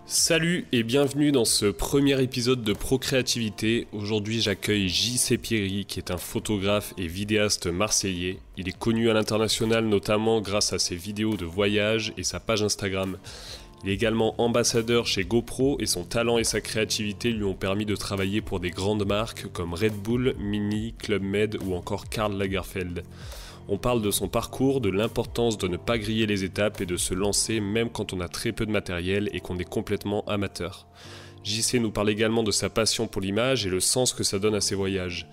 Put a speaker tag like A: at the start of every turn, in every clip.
A: Salut et bienvenue dans ce premier épisode de Procréativité. Aujourd'hui j'accueille J.C. Pierry qui est un photographe et vidéaste marseillais. Il est connu à l'international notamment grâce à ses vidéos de voyage et sa page Instagram. Il est également ambassadeur chez GoPro et son talent et sa créativité lui ont permis de travailler pour des grandes marques comme Red Bull, Mini, Club Med ou encore Karl Lagerfeld. On parle de son parcours, de l'importance de ne pas griller les étapes et de se lancer même quand on a très peu de matériel et qu'on est complètement amateur. JC nous parle également de sa passion pour l'image et le sens que ça donne à ses voyages.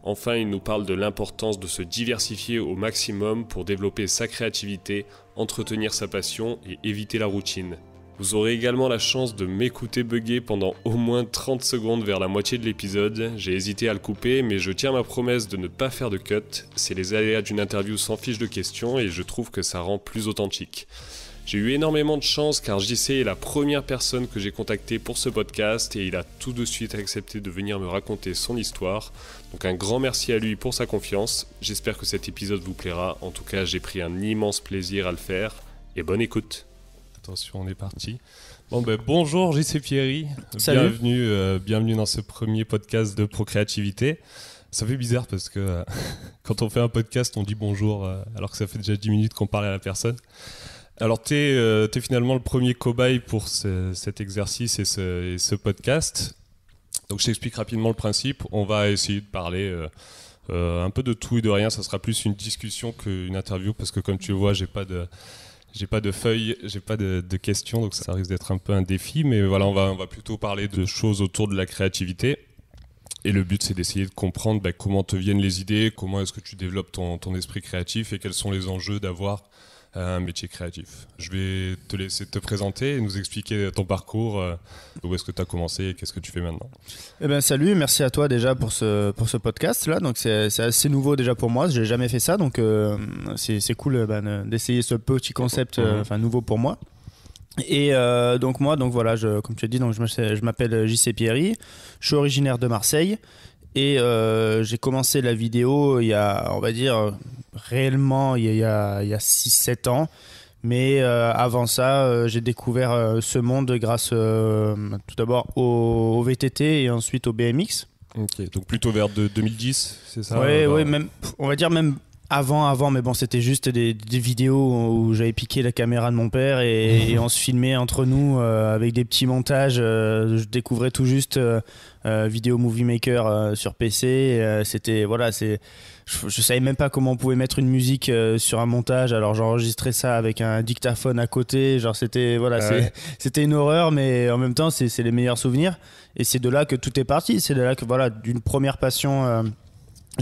A: Enfin, il nous parle de l'importance de se diversifier au maximum pour développer sa créativité, entretenir sa passion et éviter la routine. Vous aurez également la chance de m'écouter bugger pendant au moins 30 secondes vers la moitié de l'épisode. J'ai hésité à le couper, mais je tiens ma promesse de ne pas faire de cut. C'est les aléas d'une interview sans fiche de questions et je trouve que ça rend plus authentique. J'ai eu énormément de chance car JC est la première personne que j'ai contactée pour ce podcast et il a tout de suite accepté de venir me raconter son histoire. Donc un grand merci à lui pour sa confiance. J'espère que cet épisode vous plaira. En tout cas, j'ai pris un immense plaisir à le faire et bonne écoute. Attention, on est parti. Bonjour J.C. Pierry, bienvenue dans ce premier podcast de Procréativité. Ça fait bizarre parce que quand on fait un podcast, on dit bonjour alors que ça fait déjà 10 minutes qu'on parle à la personne. Alors t'es finalement le premier cobaye pour cet exercice et ce podcast. Donc je t'explique rapidement le principe. On va essayer de parler un peu de tout et de rien. Ça sera plus une discussion qu'une interview parce que comme tu le vois, j'ai pas de feuilles, j'ai pas de questions, donc ça risque d'être un peu un défi. Mais voilà, on va plutôt parler de choses autour de la créativité. Et le but, c'est d'essayer de comprendre comment te viennent les idées, comment est-ce que tu développes ton esprit créatif et quels sont les enjeux d'avoir un métier créatif. Je vais te laisser te présenter et nous expliquer ton parcours, où est-ce que tu as commencé et qu'est-ce que tu fais maintenant.
B: Salut, merci à toi déjà pour ce podcast là. Donc c'est assez nouveau déjà pour moi, j'ai jamais fait ça, donc c'est cool d'essayer ce petit concept nouveau pour moi. Et donc voilà, comme tu as dit, donc je m'appelle J.C. Pierry, je suis originaire de Marseille et j'ai commencé la vidéo il y a, on va dire réellement il y a 6-7 ans. Mais avant ça, j'ai découvert ce monde grâce tout d'abord au VTT et ensuite au BMX.
A: Ok, donc plutôt vers 2010, c'est ça?
B: Oui, même, on va dire même avant, mais bon, c'était juste des vidéos où j'avais piqué la caméra de mon père et on se filmait entre nous avec des petits montages. Je découvrais tout juste Vidéo Movie Maker sur PC. Je savais même pas comment on pouvait mettre une musique sur un montage, alors j'enregistrais ça avec un dictaphone à côté, c'était une horreur, mais en même temps c'est les meilleurs souvenirs et c'est de là que tout est parti. C'est de là que d'une première passion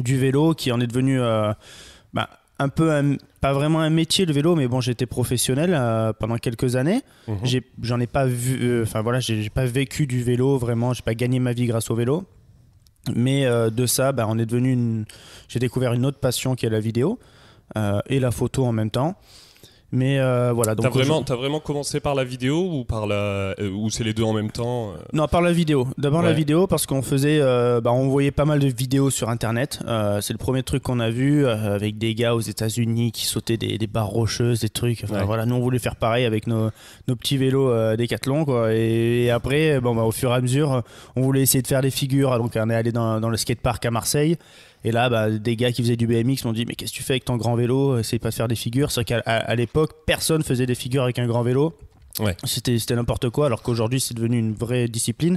B: du vélo qui en est devenu un peu pas vraiment un métier, le vélo, mais bon, j'étais professionnel pendant quelques années. J'en ai pas vu, j'ai pas vécu du vélo vraiment, j'ai pas gagné ma vie grâce au vélo. Mais de ça, j'ai découvert une autre passion qui est la vidéo et la photo en même temps. Mais voilà. Donc
A: t'as vraiment commencé par la vidéo ou c'est les deux en même temps?
B: Non, par la vidéo. D'abord la vidéo parce qu'on faisait, on voyait pas mal de vidéos sur Internet. C'est le premier truc qu'on a vu avec des gars aux États-Unis qui sautaient des barres rocheuses, des trucs. Nous on voulait faire pareil avec nos petits vélos Décathlon, quoi. Et après, au fur et à mesure, on voulait essayer de faire des figures. Donc on est allé dans le skatepark à Marseille. Et là, des gars qui faisaient du BMX m'ont dit « Mais qu'est-ce que tu fais avec ton grand vélo ? Essaye pas de faire des figures. » C'est vrai qu'à l'époque, personne faisait des figures avec un grand vélo. Ouais. C'était n'importe quoi, alors qu'aujourd'hui, c'est devenu une vraie discipline.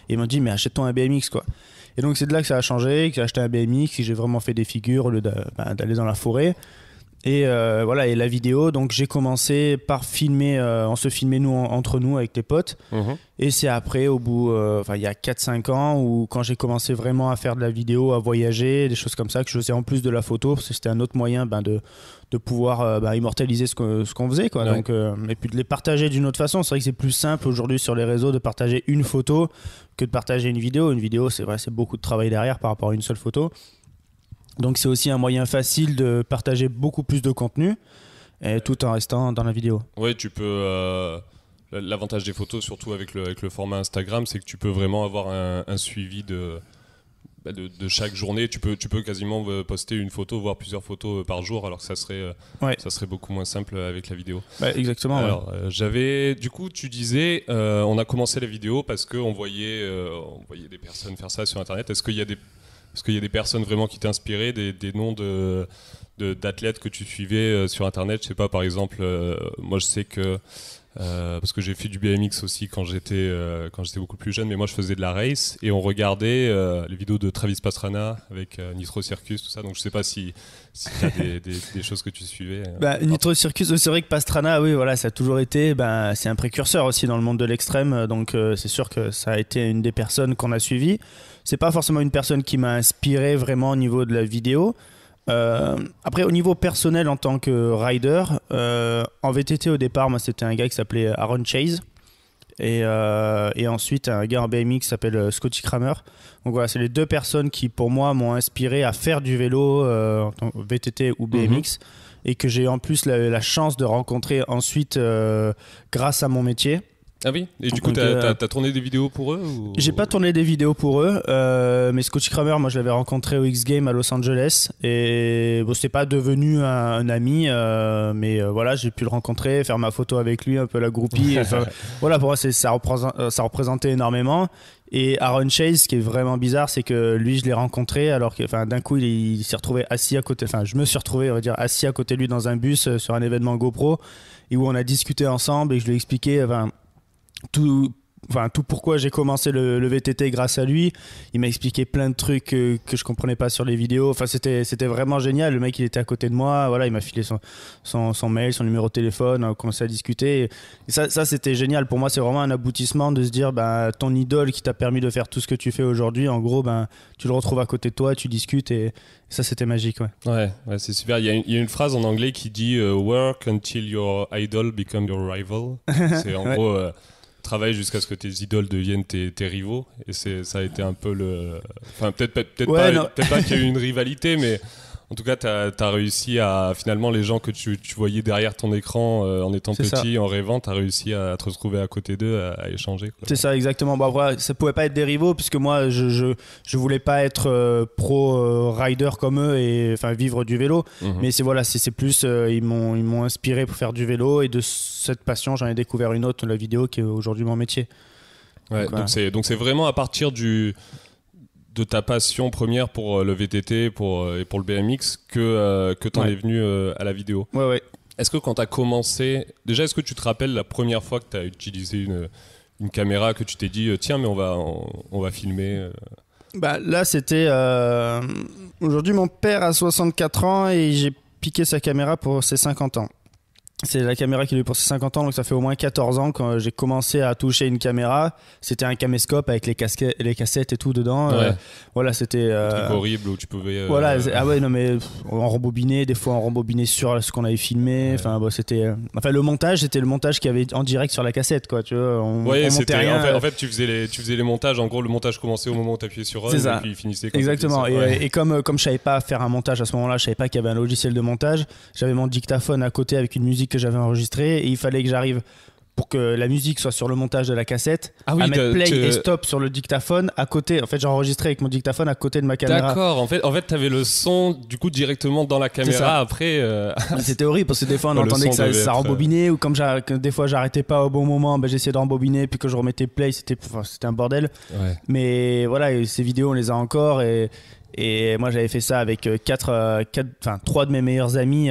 B: Et ils m'ont dit « Mais achète-toi un BMX, quoi. » Et donc, c'est de là que ça a changé, que j'ai acheté un BMX, que j'ai vraiment fait des figures au lieu d'aller dans la forêt. Et et la vidéo, donc j'ai commencé par filmer, on se filmait nous entre nous avec tes potes. Et c'est après, au bout, il y a 4-5 ans, où quand j'ai commencé vraiment à faire de la vidéo, à voyager, des choses comme ça, que je faisais en plus de la photo, parce que c'était un autre moyen de pouvoir immortaliser ce qu'on faisait, quoi. Ouais. Donc, et puis de les partager d'une autre façon. C'est vrai que c'est plus simple aujourd'hui sur les réseaux de partager une photo que de partager une vidéo. Une vidéo, c'est vrai, c'est beaucoup de travail derrière par rapport à une seule photo. Donc c'est aussi un moyen facile de partager beaucoup plus de contenu tout en restant dans la vidéo.
A: Oui, tu peux. L'avantage des photos, surtout avec le format Instagram, c'est que tu peux vraiment avoir un suivi de chaque journée. Tu peux quasiment poster une photo, voire plusieurs photos par jour, alors que ça serait beaucoup moins simple avec la vidéo.
B: Exactement.
A: Alors, du coup, tu disais, on a commencé la vidéo parce qu'on voyait des personnes faire ça sur Internet. Est-ce qu'il y a des personnes vraiment qui t'inspiraient, des noms d'athlètes que tu suivais sur Internet? Je sais pas, par exemple, moi je sais que parce que j'ai fait du BMX aussi quand j'étais beaucoup plus jeune, mais moi je faisais de la race et on regardait les vidéos de Travis Pastrana avec Nitro Circus, tout ça. Donc je sais pas s'il y a des choses que tu suivais.
B: Nitro Circus, c'est vrai que Pastrana, oui, voilà, ça a toujours été, c'est un précurseur aussi dans le monde de l'extrême, donc c'est sûr que ça a été une des personnes qu'on a suivies. C'est pas forcément une personne qui m'a inspiré vraiment au niveau de la vidéo. Après, au niveau personnel en tant que rider, en VTT au départ, moi c'était un gars qui s'appelait Aaron Chase et ensuite un gars en BMX qui s'appelle Scotty Kramer. Donc voilà, c'est les deux personnes qui pour moi m'ont inspiré à faire du vélo en VTT ou BMX et que j'ai en plus la chance de rencontrer ensuite grâce à mon métier.
A: Ah oui. Et du coup, t'as tourné des vidéos pour eux ou...
B: J'ai pas tourné des vidéos pour eux, mais Scotty Kramer, moi je l'avais rencontré au X Games à Los Angeles et bon, c'est pas devenu un ami, mais voilà, j'ai pu le rencontrer, faire ma photo avec lui, un peu la groupie. Voilà, pour moi ça représentait énormément. Et Aaron Chase, ce qui est vraiment bizarre, c'est que lui, je l'ai rencontré alors que, d'un coup, il s'est retrouvé assis à côté. Enfin, je me suis retrouvé, on va dire, assis à côté de lui dans un bus sur un événement GoPro et où on a discuté ensemble et je lui ai expliqué, tout pourquoi j'ai commencé le VTT grâce à lui. Il m'a expliqué plein de trucs que je comprenais pas sur les vidéos. Enfin, c'était vraiment génial. Le mec, il était à côté de moi. Voilà, il m'a filé son mail, son numéro de téléphone. On a commencé à discuter. Et ça, c'était génial. Pour moi, c'est vraiment un aboutissement de se dire, ton idole qui t'a permis de faire tout ce que tu fais aujourd'hui, en gros, tu le retrouves à côté de toi, tu discutes et ça, c'était magique.
A: Ouais, c'est super. Il y a une phrase en anglais qui dit work until your idol become your rival. C'est en gros... travaille jusqu'à ce que tes idoles deviennent tes rivaux et ça a été un peu peut-être pas qu'il y a eu une rivalité, mais en tout cas t'as réussi à finalement les gens que tu voyais derrière ton écran en étant petit, en rêvant, t'as réussi à te retrouver à côté d'eux, à échanger, quoi.
B: C'est ça, exactement. Après, ça pouvait pas être des rivaux puisque moi je voulais pas être pro rider comme eux et vivre du vélo, mais c'est plus ils m'ont inspiré pour faire du vélo et de cette passion j'en ai découvert une autre, la vidéo, qui est aujourd'hui mon métier.
A: Donc c'est vraiment à partir de ta passion première pour le VTT et pour le BMX que t'en es venu à la vidéo.
B: Ouais.
A: Est-ce que quand t'as commencé, déjà, est-ce que tu te rappelles la première fois que t'as utilisé une caméra, que tu t'es dit tiens, mais on va filmer
B: Là, c'était aujourd'hui mon père a 64 ans et j'ai piqué sa caméra pour ses 50 ans. C'est la caméra qu'il a eu pour ses 50 ans, donc ça fait au moins 14 ans quand j'ai commencé à toucher une caméra. C'était un caméscope avec les cassettes et tout dedans.
A: Ouais.
B: C'était
A: un truc horrible où tu pouvais.
B: On rembobinait, des fois on rembobinait sur ce qu'on avait filmé.
A: Ouais.
B: C'était le montage, c'était le montage qu'il y avait en direct sur la cassette, quoi. Tu vois, on montait rien.
A: En fait, tu faisais les montages. En gros, le montage commençait au moment où tu appuyais sur on et puis il finissait.
B: Exactement. Et comme je savais pas faire un montage à ce moment-là, je savais pas qu'il y avait un logiciel de montage. J'avais mon dictaphone à côté avec une musique que j'avais enregistrée et il fallait que j'arrive pour que la musique soit sur le montage de la cassette, à mettre play et stop sur le dictaphone à côté. En fait, j'ai enregistré avec mon dictaphone à côté de ma caméra.
A: D'accord. En fait, t'avais le son du coup directement dans la caméra après.
B: C'était horrible parce que des fois on entendait que ça rembobinait ou que des fois j'arrêtais pas au bon moment, j'essayais de rembobiner puis que je remettais play, c'était un bordel.
A: Ouais.
B: Mais voilà, ces vidéos on les a encore et moi j'avais fait ça avec 3 de mes meilleurs amis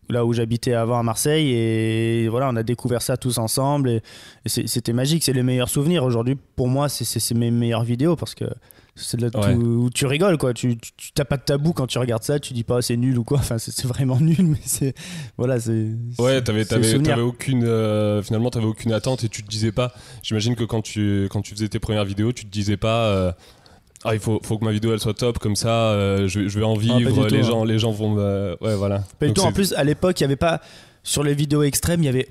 B: là où j'habitais avant à Marseille et voilà, on a découvert ça tous ensemble et c'était magique, c'est les meilleurs souvenirs. Aujourd'hui pour moi c'est mes meilleures vidéos parce que c'est là où tu rigoles, quoi. Tu t'as pas de tabou quand tu regardes ça, tu dis pas c'est nul ou quoi, c'est vraiment nul, mais c'est
A: t'avais aucune finalement t'avais aucune attente et tu te disais pas, j'imagine que quand tu faisais tes premières vidéos tu te disais pas il faut que ma vidéo elle soit top, comme ça je vais en vivre, les gens vont me... Ouais, voilà.
B: Pas du tout. En plus à l'époque il y avait pas, sur les vidéos extrêmes il y avait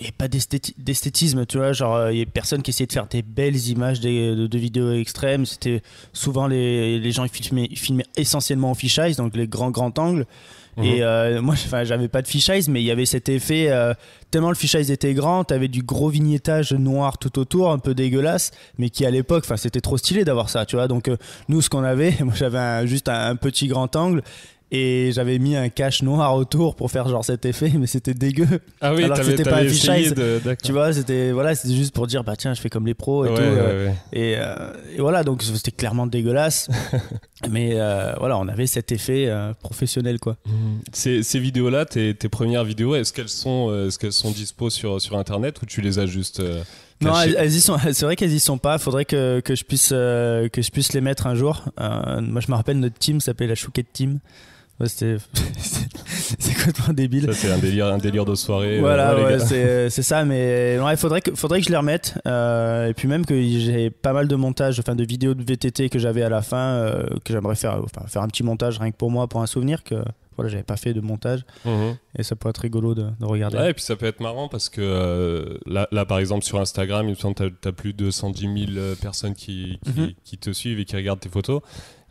B: il n'y a pas d'esthétisme, tu vois, genre il y a personne qui essayait de faire des belles images de vidéos extrêmes. C'était souvent les gens ils filmaient essentiellement en fisheye, donc les grands angles. Et moi j'avais pas de fisheye, mais il y avait cet effet tellement le fisheye était grand, t'avais du gros vignettage noir tout autour, un peu dégueulasse, mais qui à l'époque c'était trop stylé d'avoir ça, tu vois. Donc nous ce qu'on avait, moi j'avais juste un petit grand angle. Et j'avais mis un cache noir autour pour faire genre cet effet, mais c'était dégueu.
A: Ah oui,
B: alors que c'était pas un fisheye. Tu vois, c'était juste pour dire bah tiens, je fais comme les pros et tout.
A: Ouais.
B: Et voilà, donc c'était clairement dégueulasse. Mais voilà, on avait cet effet professionnel quoi.
A: Ces vidéos-là, tes premières vidéos, est-ce qu'elles sont dispo sur internet ou tu les as juste
B: non, elles y sont. C'est vrai qu'elles y sont pas. Faudrait que je puisse les mettre un jour. Moi, je me rappelle notre team s'appelait la Chouquette Team. Ouais, c'est complètement débile.
A: Ça, c'est un délire de soirée.
B: Voilà, c'est ça. Mais il faudrait que je les remette. Et puis même que j'ai pas mal de montages, enfin de vidéos de VTT que j'avais à la fin, que j'aimerais faire un petit montage rien que pour moi, pour un souvenir que voilà, j'avais pas fait de montage. Et ça pourrait être rigolo de regarder.
A: Ouais, et puis ça peut être marrant parce que là par exemple sur Instagram, il me semble que t'as plus de 110 000 personnes qui te suivent et qui regardent tes photos.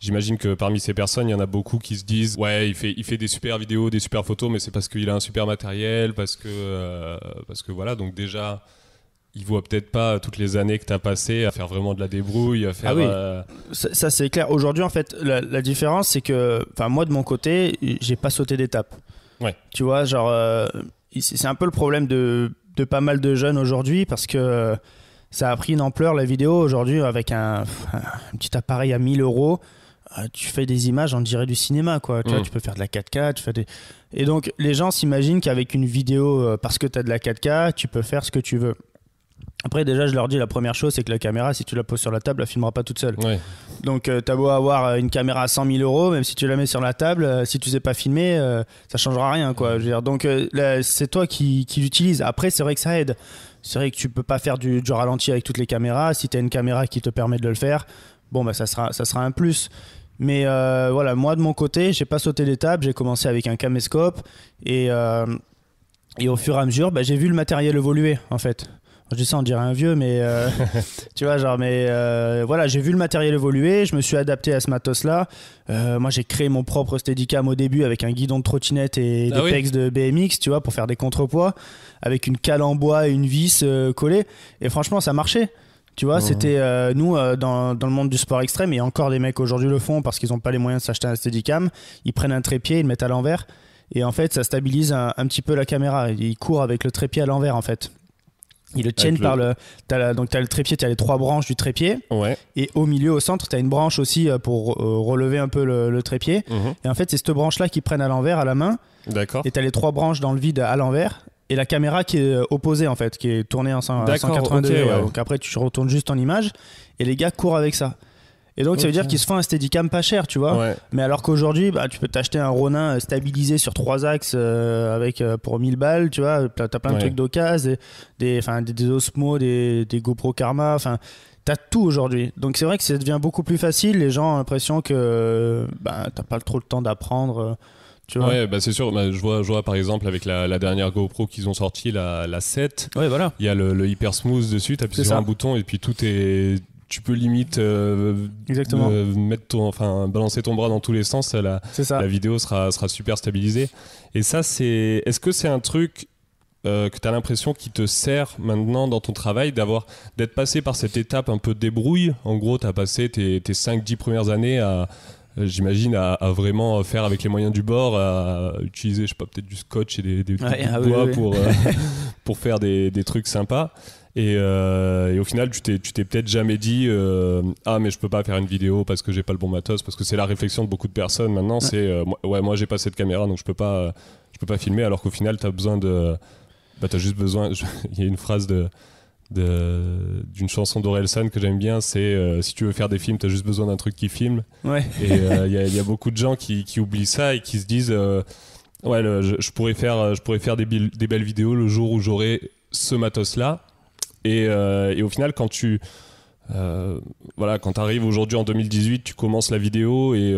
A: J'imagine que parmi ces personnes, il y en a beaucoup qui se disent ouais, il fait des super vidéos, des super photos, mais c'est parce qu'il a un super matériel, parce que voilà, donc déjà il voit peut-être pas toutes les années que tu as passées à faire vraiment de la débrouille, à faire...
B: Ah oui, ça c'est clair. Aujourd'hui, en fait, la différence, c'est que moi, de mon côté, j'ai pas sauté d'étape.
A: Ouais.
B: Tu vois, genre, c'est un peu le problème de pas mal de jeunes aujourd'hui, parce que ça a pris une ampleur, la vidéo, aujourd'hui, avec un petit appareil à 1 000 €. Tu fais des images, on dirait du cinéma, quoi. Tu vois, tu peux faire de la 4K, Et donc, les gens s'imaginent qu'avec une vidéo, parce que tu as de la 4K, tu peux faire ce que tu veux. Après, déjà, je leur dis, la première chose, c'est que la caméra, si tu la poses sur la table, elle filmera pas toute seule.
A: Ouais.
B: Donc, t'as beau avoir une caméra à 100 000 €, même si tu la mets sur la table, si tu sais pas filmer, ça changera rien, quoi. Je veux dire, donc, c'est toi qui l'utilises. Après, c'est vrai que ça aide. C'est vrai que tu peux pas faire du ralenti avec toutes les caméras. Si tu as une caméra qui te permet de le faire, bon, bah, ça sera un plus. Mais voilà, moi de mon côté, j'ai pas sauté l'étape. J'ai commencé avec un caméscope et au fur et à mesure, j'ai vu le matériel évoluer en fait. Je dis ça, on dirait un vieux, mais tu vois, genre, voilà, j'ai vu le matériel évoluer, je me suis adapté à ce matos-là. Moi, j'ai créé mon propre Steadicam au début avec un guidon de trottinette et des pegs de BMX, tu vois, pour faire des contrepoids, avec une cale en bois et une vis collée. Et franchement, ça marchait. Tu vois, c'était nous dans le monde du sport extrême, et encore des mecs aujourd'hui le font parce qu'ils n'ont pas les moyens de s'acheter un Steadicam. Ils prennent un trépied, ils le mettent à l'envers, et en fait, ça stabilise un petit peu la caméra. Ils courent avec le trépied à l'envers, en fait. Ils le tiennent par donc t'as le trépied, t'as les 3 branches du trépied, et au milieu, au centre, t'as une branche aussi pour relever un peu le trépied. Et en fait, c'est cette branche-là qu'ils prennent à l'envers, à la main.
A: D'accord.
B: Et t'as les 3 branches dans le vide à l'envers. Et la caméra qui est opposée en fait, qui est tournée en 180 degrés. Ouais. Donc après tu retournes juste en image et les gars courent avec ça. Et donc ça veut dire qu'ils se font un Steadicam pas cher, tu vois. Ouais. Mais alors qu'aujourd'hui, tu peux t'acheter un Ronin stabilisé sur 3 axes pour 1000 balles, tu vois. T'as plein de trucs d'occasion, des Osmo, des GoPro Karma, enfin t'as tout aujourd'hui. Donc c'est vrai que ça devient beaucoup plus facile. Les gens ont l'impression que t'as pas trop le temps d'apprendre. Tu vois.
A: Ouais, c'est sûr. Je vois par exemple avec la dernière GoPro qu'ils ont sorti, la 7.
B: Ouais, voilà.
A: Il y a le hyper smooth dessus. Tu appuies sur un bouton et puis tout est. Tu peux limite balancer ton bras dans tous les sens. La vidéo sera super stabilisée. Et ça, est-ce que c'est un truc que tu as l'impression qui te sert maintenant dans ton travail, d'être passé par cette étape un peu de débrouille? En gros, tu as passé tes 5-10 premières années j'imagine à vraiment faire avec les moyens du bord, à utiliser, je sais pas, peut-être du scotch et des bois pour faire des trucs sympas. Et au final, tu t'es peut-être jamais dit mais je peux pas faire une vidéo parce que j'ai pas le bon matos, parce que c'est la réflexion de beaucoup de personnes maintenant. C'est moi j'ai pas cette caméra, donc je peux pas filmer, alors qu'au final t'as besoin t'as juste besoin. Il y a une phrase d'une chanson d'Orelsan que j'aime bien, c'est si tu veux faire des films, t'as juste besoin d'un truc qui filme. Ouais. Et il y a beaucoup de gens qui oublient ça et qui se disent je pourrais faire des belles vidéos le jour où j'aurai ce matos là. Et au final, quand quand t'arrives aujourd'hui en 2018, tu commences la vidéo et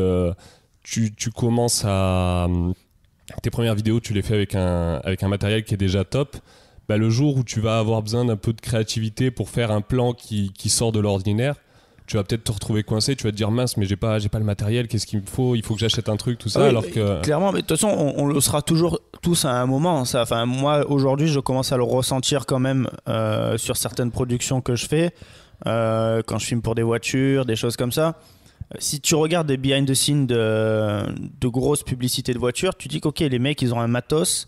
A: tu commences tes premières vidéos, tu les fais avec un matériel qui est déjà top. le jour où tu vas avoir besoin d'un peu de créativité pour faire un plan qui sort de l'ordinaire, tu vas peut-être te retrouver coincé, tu vas te dire mince, mais j'ai pas le matériel, qu'est-ce qu'il me faut, il faut que j'achète un truc, tout ça, alors que...
B: Clairement, mais de toute façon, on le sera toujours tous à un moment. Ça. Enfin, moi, aujourd'hui, je commence à le ressentir quand même sur certaines productions que je fais, quand je filme pour des voitures, des choses comme ça. Si tu regardes des behind the scenes de grosses publicités de voitures, tu dis qu'ok, les mecs, ils ont un matos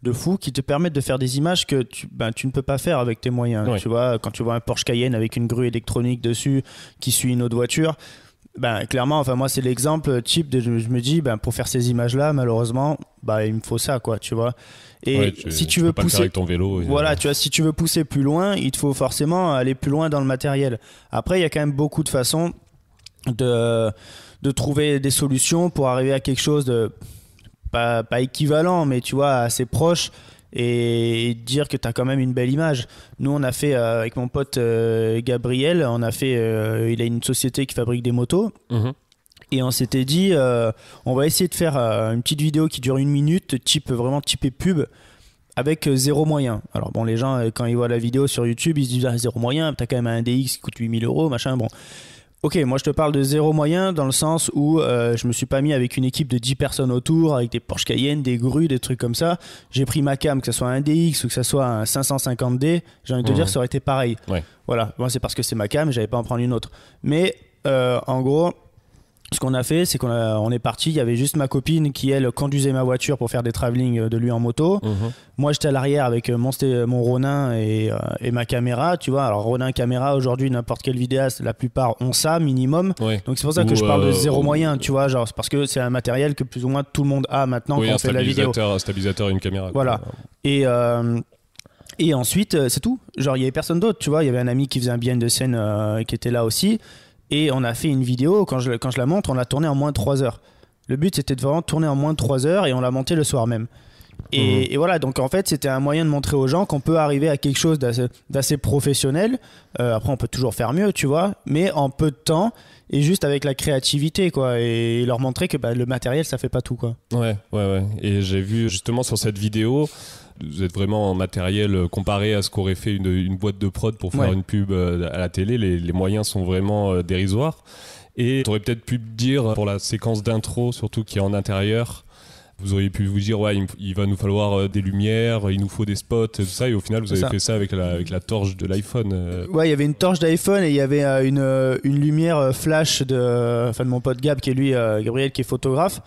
B: de fou qui te permettent de faire des images que tu ne peux pas faire avec tes moyens. Ouais. Tu vois, quand tu vois un Porsche Cayenne avec une grue électronique dessus qui suit une autre voiture, clairement, enfin moi c'est l'exemple type je me dis pour faire ces images-là, malheureusement, il me faut ça, quoi, tu vois. Et si tu veux
A: pas
B: pousser
A: avec ton vélo,
B: voilà, tu vois, si tu veux pousser plus loin, il te faut forcément aller plus loin dans le matériel. Après, il y a quand même beaucoup de façons de trouver des solutions pour arriver à quelque chose de pas équivalent, mais tu vois, assez proche, et dire que tu as quand même une belle image. Nous, on a fait avec mon pote Gabriel, il a une société qui fabrique des motos. Et on s'était dit, on va essayer de faire une petite vidéo qui dure 1 minute, vraiment typé pub, avec zéro moyen. Alors bon, les gens, quand ils voient la vidéo sur YouTube, ils se disent zéro moyen, t'as quand même un DX qui coûte 8 000 €, machin, bon. Ok, moi je te parle de zéro moyen dans le sens où je me suis pas mis avec une équipe de 10 personnes autour, avec des Porsche Cayenne, des grues, des trucs comme ça. J'ai pris ma cam, que ce soit un DX ou que ce soit un 550D, j'ai envie de te dire, ça aurait été pareil. Ouais. Voilà, moi c'est parce que c'est ma cam, j'avais pas à en prendre une autre. Mais en gros, ce qu'on a fait, c'est qu'on est parti, il y avait juste ma copine qui, elle, conduisait ma voiture pour faire des travelling de lui en moto. Moi, j'étais à l'arrière avec mon Ronin et ma caméra, tu vois. Alors, Ronin caméra, aujourd'hui, n'importe quel vidéaste, la plupart ont ça, minimum. Ouais. Donc, c'est pour ça que je parle de zéro moyen, tu vois. Genre, c'est parce que c'est un matériel que plus ou moins tout le monde a maintenant quand on fait la vidéo.
A: Un stabilisateur et une caméra.
B: Voilà. Et ensuite, c'est tout. Genre, il n'y avait personne d'autre, tu vois. Il y avait un ami qui faisait un behind the scene qui était là aussi. Et on a fait une vidéo, quand je la montre, on l'a tournée en moins de 3 heures. Le but, c'était de vraiment tourner en moins de 3 heures et on l'a montée le soir même. Et voilà, donc en fait, c'était un moyen de montrer aux gens qu'on peut arriver à quelque chose d'assez professionnel. Après, on peut toujours faire mieux, tu vois, mais en peu de temps et juste avec la créativité, quoi. Et leur montrer que le matériel, ça fait pas tout, quoi.
A: Ouais. Et j'ai vu justement sur cette vidéo... Vous êtes vraiment en matériel comparé à ce qu'aurait fait une boîte de prod pour faire une pub à la télé. Les moyens sont vraiment dérisoires. Et tu aurais peut-être pu me dire, pour la séquence d'intro, surtout qui est en intérieur, vous auriez pu vous dire, il va nous falloir des lumières, il nous faut des spots, tout ça. Et au final, vous avez fait ça avec la torche de l'iPhone.
B: Ouais, il y avait une torche d'iPhone et il y avait une lumière flash de mon pote Gab, qui est lui, Gabriel, qui est photographe.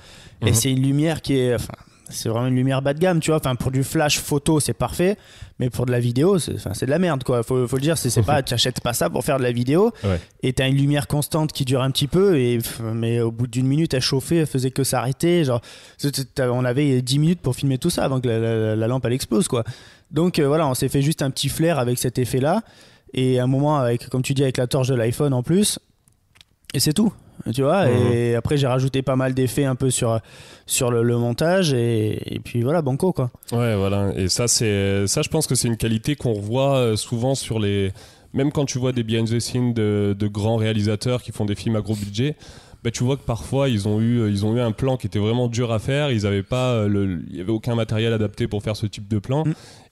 B: Et c'est une lumière qui est... c'est vraiment une lumière bas de gamme, tu vois. Enfin, pour du flash photo, c'est parfait, mais pour de la vidéo, c'est de la merde, quoi. Faut le dire, c'est pas, tu achètes pas ça pour faire de la vidéo. Et t'as une lumière constante qui dure un petit peu, mais au bout d'1 minute, elle chauffait, elle faisait que s'arrêter. Genre, on avait 10 minutes pour filmer tout ça avant que la lampe elle explose, quoi. Donc voilà, on s'est fait juste un petit flair avec cet effet-là, et un moment avec, comme tu dis, avec la torche de l'iPhone en plus, et c'est tout. Tu vois, et après j'ai rajouté pas mal d'effets un peu sur le montage et puis voilà, banco, quoi.
A: Ouais, voilà. Et ça je pense que c'est une qualité qu'on revoit souvent sur même quand tu vois des behind the scenes de grands réalisateurs qui font des films à gros budget. Tu vois que parfois ils ont eu un plan qui était vraiment dur à faire, il y avait aucun matériel adapté pour faire ce type de plan,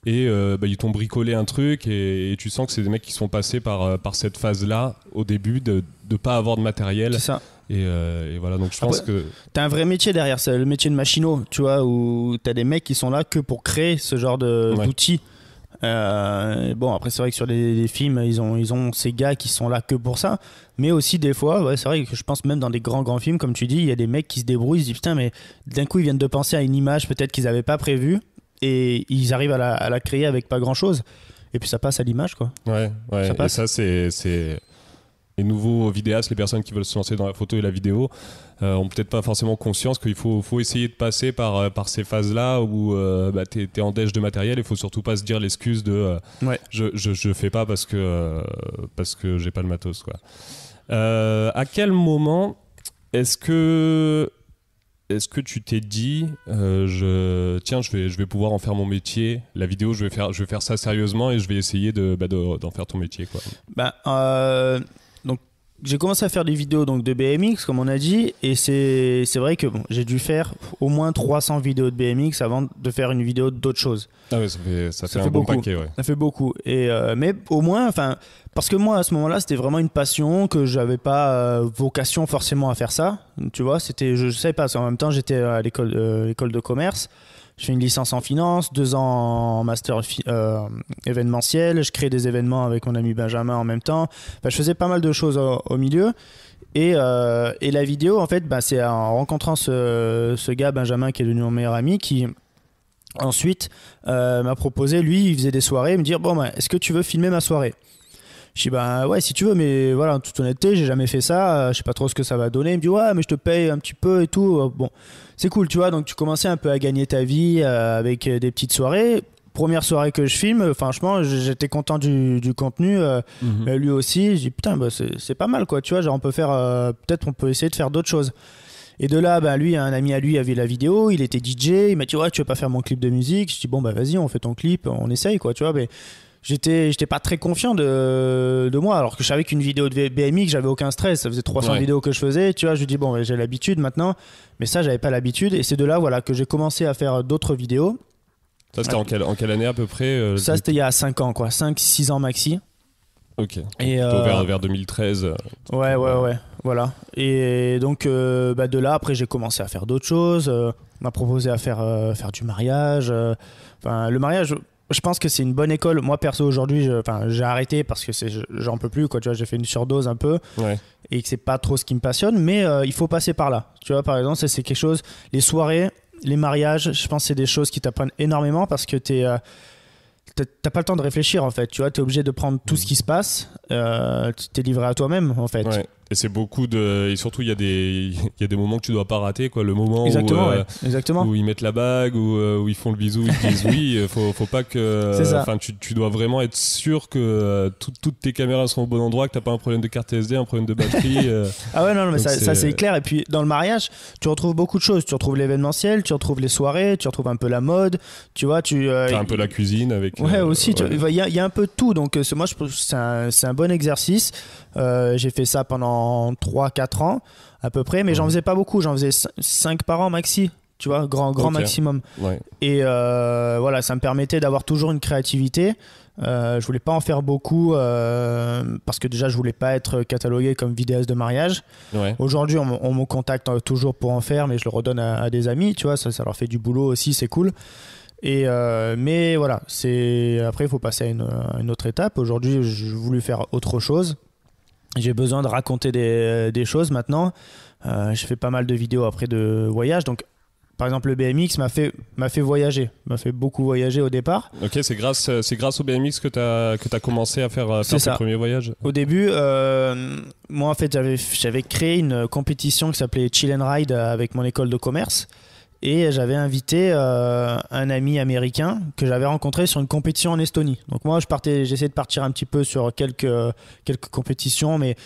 A: et ils t'ont bricolé un truc, et tu sens que c'est des mecs qui sont passés par cette phase là au début de pas avoir de matériel. C'est ça. Et voilà, donc je pense que
B: t'as un vrai métier derrière, c'est le métier de machino, tu vois, où t'as des mecs qui sont là que pour créer ce genre d'outils. Bon, après c'est vrai que sur les films ils ont ces gars qui sont là que pour ça, mais aussi des fois c'est vrai que je pense même dans des grands films, comme tu dis, il y a des mecs qui se débrouillent, ils se disent putain, mais d'un coup ils viennent de penser à une image peut-être qu'ils n'avaient pas prévue et ils arrivent à la créer avec pas grand chose, et puis ça passe à l'image, quoi.
A: Ça passe. Et ça c'est les nouveaux vidéastes, les personnes qui veulent se lancer dans la photo et la vidéo, ont peut-être pas forcément conscience qu'il faut essayer de passer par ces phases-là où t'es en déche de matériel. Il faut surtout pas se dire l'excuse de je fais pas parce que j'ai pas le matos, quoi. À quel moment est-ce que tu t'es dit je vais pouvoir en faire mon métier, la vidéo, je vais faire ça sérieusement et je vais essayer d'en faire ton métier, quoi.
B: Donc j'ai commencé à faire des vidéos donc de BMX comme on a dit, et c'est vrai que bon, j'ai dû faire au moins 300 vidéos de BMX avant de faire une vidéo d'autre chose.
A: Ah ouais, ça fait un bon paquet, ouais.
B: Ça fait beaucoup. Et mais au moins, enfin, parce que moi à ce moment-là, c'était vraiment une passion, que j'avais pas vocation forcément à faire ça. Tu vois, c'était, je sais pas. En même temps, j'étais à l'école de commerce. Je fais une licence en finance, 2 ans en master événementiel. Je crée des événements avec mon ami Benjamin en même temps. Enfin, je faisais pas mal de choses au milieu. Et la vidéo, en fait, c'est en rencontrant ce gars, Benjamin, qui est devenu mon meilleur ami, qui ensuite m'a proposé, lui, il faisait des soirées, il me dit bon, est-ce que tu veux filmer ma soirée? Je dis ouais, si tu veux, mais voilà, en toute honnêteté, j'ai jamais fait ça, je sais pas trop ce que ça va donner. Il me dit ouais, mais je te paye un petit peu et tout. Bon, c'est cool, tu vois. Donc tu commençais un peu à gagner ta vie avec des petites soirées. Première soirée que je filme, franchement, j'étais content du contenu. Lui aussi, je dis putain, c'est pas mal, quoi. Tu vois, genre on peut faire, peut-être on peut essayer de faire d'autres choses. Et de là, lui, un ami à lui avait la vidéo, il était DJ, il m'a dit ouais, tu veux pas faire mon clip de musique? Je dis bon, vas-y, on fait ton clip, on essaye, quoi, tu vois. Mais j'étais pas très confiant de moi, alors que je savais qu'une vidéo de BMX, j'avais aucun stress, ça faisait 300 vidéos que je faisais, tu vois. Je lui dis bon, j'ai l'habitude maintenant, mais ça, j'avais pas l'habitude, et c'est de là, voilà, que j'ai commencé à faire d'autres vidéos.
A: Ça, c'était en quelle année à peu près
B: Ça, c'était il y a 5 ans, quoi, 5-6 ans maxi.
A: Ok.
B: Et
A: vers 2013.
B: Ouais, voilà. Et donc, de là, après, j'ai commencé à faire d'autres choses. On m'a proposé à faire du mariage. Enfin, le mariage, je pense que c'est une bonne école. Moi, perso, aujourd'hui, j'ai arrêté parce que j'en peux plus, quoi. Tu vois, j'ai fait une surdose un peu. Ouais. Et que c'est pas trop ce qui me passionne. Mais il faut passer par là. Tu vois, par exemple, c'est quelque chose. Les soirées, les mariages, je pense que c'est des choses qui t'apprennent énormément parce que t'as pas le temps de réfléchir, en fait, tu vois, t'es obligé de prendre tout ce qui se passe, t'es livré à toi-même, en fait.
A: Ouais. Et c'est beaucoup de... Et surtout, il y a des moments que tu dois pas rater, quoi. Le moment
B: Exactement.
A: où ils mettent la bague, où ils font le bisou, ils disent oui, faut pas que...
B: C'est ça.
A: Enfin, tu dois vraiment être sûr que toutes tes caméras sont au bon endroit, que t'as pas un problème de carte SD, un problème de batterie.
B: Ah ouais, non, mais ça c'est clair. Et puis, dans le mariage, tu retrouves beaucoup de choses. Tu retrouves l'événementiel, tu retrouves les soirées, tu retrouves un peu la mode, tu vois, t'as
A: un peu la cuisine avec...
B: Ouais, aussi. Il y a un peu de tout. Donc, moi, je pense que c'est un bon exercice. J'ai fait ça pendant 3-4 ans à peu près, mais j'en faisais pas beaucoup, j'en faisais 5 par an maxi, tu vois, grand maximum. Ouais. Et voilà, ça me permettait d'avoir toujours une créativité. Je voulais pas en faire beaucoup parce que déjà je voulais pas être catalogué comme vidéaste de mariage. Ouais. Aujourd'hui on me contacte toujours pour en faire, mais je le redonne à des amis, tu vois, ça leur fait du boulot aussi, c'est cool. Et mais voilà, après il faut passer à une autre étape. Aujourd'hui j'ai voulu faire autre chose. J'ai besoin de raconter des choses maintenant. J'ai fait pas mal de vidéos après de voyage. Donc, par exemple, le BMX m'a fait voyager. M'a fait beaucoup voyager au départ.
A: Ok, c'est grâce au BMX que t'as commencé à faire tes premiers voyages.
B: Au début, moi, en fait, j'avais créé une compétition qui s'appelait Chill and Ride avec mon école de commerce. Et j'avais invité un ami américain que j'avais rencontré sur une compétition en Estonie. Donc moi, j'essayais de partir un petit peu sur quelques compétitions, mais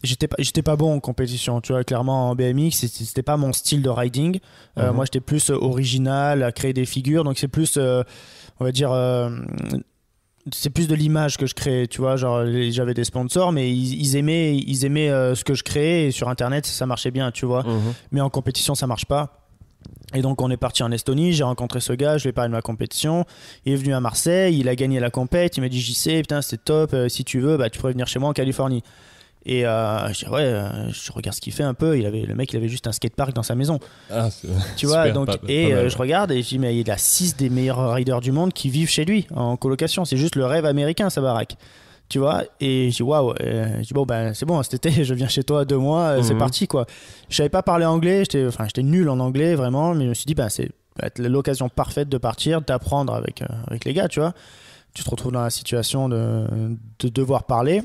B: j'étais pas bon en compétition. Tu vois, clairement en BMX, c'était pas mon style de riding. Moi, j'étais plus original, à créer des figures. Donc c'est plus, on va dire, c'est plus de l'image que je crée. Tu vois, genre j'avais des sponsors, mais ils aimaient ce que je créais. Et sur Internet, ça marchait bien, tu vois. Mais en compétition, ça marche pas. Et donc on est parti en Estonie, j'ai rencontré ce gars, je lui ai parlé de ma compétition, il est venu à Marseille, il a gagné la compète, il m'a dit JC, putain c'était top, si tu veux tu pourrais venir chez moi en Californie. Et je dis je regarde ce qu'il fait un peu, le mec il avait juste un skatepark dans sa maison. Tu vois,
A: super,
B: donc je regarde et je dis mais il a 6 des meilleurs riders du monde qui vivent chez lui en colocation, c'est juste le rêve américain sa baraque. Tu vois, et je dis waouh, je dis bon c'est bon, cet été je viens chez toi 2 mois, c'est parti quoi. Je savais pas parler anglais, j'étais nul en anglais vraiment, mais je me suis dit c'est l'occasion parfaite de partir, d'apprendre avec les gars, tu vois. Tu te retrouves dans la situation de devoir parler.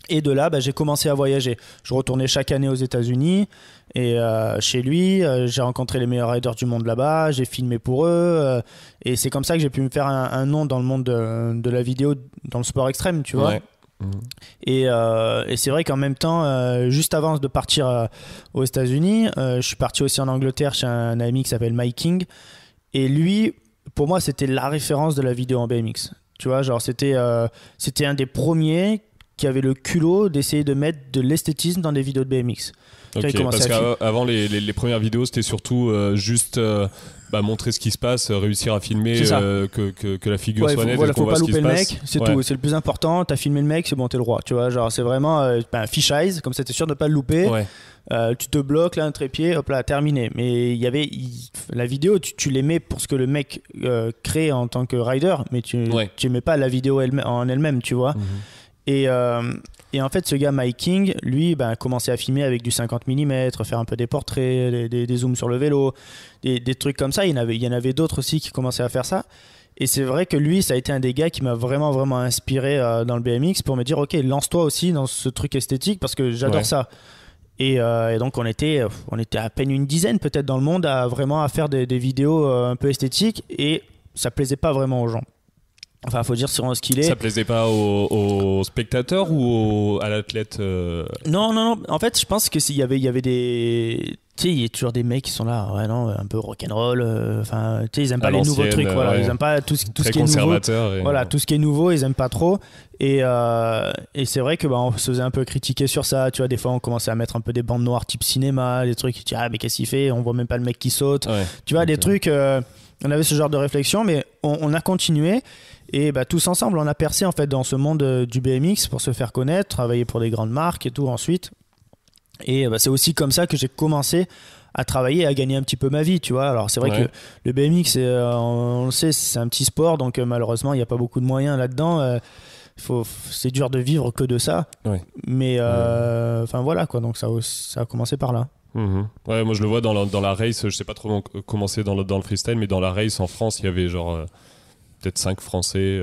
B: Et de là, j'ai commencé à voyager. Je retournais chaque année aux États-Unis et chez lui, j'ai rencontré les meilleurs riders du monde là-bas, j'ai filmé pour eux et c'est comme ça que j'ai pu me faire un nom dans le monde de la vidéo, dans le sport extrême, tu vois. Ouais. Et c'est vrai qu'en même temps, juste avant de partir aux États-Unis, je suis parti aussi en Angleterre chez un ami qui s'appelle Mike King. Et lui, pour moi, c'était la référence de la vidéo en BMX. Tu vois, genre c'était un des premiers qui avait le culot d'essayer de mettre de l'esthétisme dans des vidéos de BMX.
A: Okay, parce qu'avant les premières vidéos c'était surtout juste montrer ce qui se passe, réussir à filmer que la figure soit nette.
B: Voilà, faut pas louper le mec, c'est tout, c'est le plus important. T'as filmé le mec, c'est bon, t'es le roi, tu vois. Genre c'est vraiment fish eyes, comme ça t'es sûr de pas le louper. Tu te bloques là un trépied, hop là, terminé. Mais la vidéo, tu l'aimais pour ce que le mec crée en tant que rider, mais tu aimais pas la vidéo en elle-même, tu vois. Et en fait, ce gars Mike King, lui, commençait à filmer avec du 50 mm, faire un peu des portraits, des zooms sur le vélo, des trucs comme ça. Il y en avait d'autres aussi qui commençaient à faire ça. Et c'est vrai que lui, ça a été un des gars qui m'a vraiment, vraiment inspiré dans le BMX pour me dire, ok, lance-toi aussi dans ce truc esthétique parce que j'adore ça. Et donc, on était à peine une dizaine peut-être dans le monde à faire des vidéos un peu esthétiques et ça plaisait pas vraiment aux gens. Enfin, faut dire sur ce qu'il est.
A: Ça plaisait pas aux spectateurs ou à l'athlète
B: Non. En fait, je pense que s'il y avait des, tu sais, il y a toujours des mecs qui sont là, un peu rock'n'roll. Enfin, tu sais, ils aiment pas les nouveaux trucs. Voilà, ils aiment pas tout ce qui est nouveau. Voilà, tout ce qui est nouveau, ils aiment pas trop. Et c'est vrai que on se faisait un peu critiquer sur ça. Tu vois, des fois, on commençait à mettre un peu des bandes noires type cinéma, des trucs. Tu dis mais qu'est-ce qu'il fait ? On voit même pas le mec qui saute. Tu vois, des trucs. On avait ce genre de réflexion, mais on a continué. Et tous ensemble, on a percé en fait dans ce monde du BMX pour se faire connaître, travailler pour des grandes marques et tout ensuite. Et c'est aussi comme ça que j'ai commencé à travailler et à gagner un petit peu ma vie, tu vois. Alors c'est vrai que le BMX, on le sait, c'est un petit sport, donc malheureusement, il n'y a pas beaucoup de moyens là-dedans. C'est dur de vivre que de ça. Mais enfin voilà quoi, donc ça a commencé par là.
A: Ouais, moi je le vois dans la race, je sais pas trop comment c'est dans le freestyle, mais dans la race en France, il y avait genre peut-être 5 Français,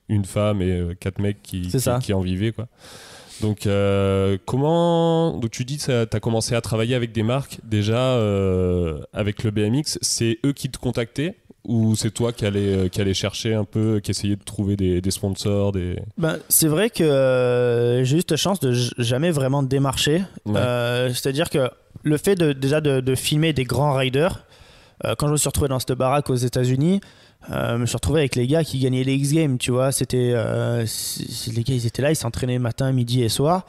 A: une femme et 4 mecs qui en vivaient quoi. Donc donc tu dis que tu as commencé à travailler avec des marques déjà avec le BMX, c'est eux qui te contactaient ou c'est toi qui allais chercher un peu, qui essayais de trouver des sponsors
B: c'est vrai que j'ai eu cette chance de jamais vraiment démarcher. C'est-à-dire que le fait de filmer des grands riders, quand je me suis retrouvé dans cette baraque aux États-Unis, je me suis retrouvé avec les gars qui gagnaient les X-Games, tu vois. C'était les gars, ils étaient là, ils s'entraînaient matin, midi et soir.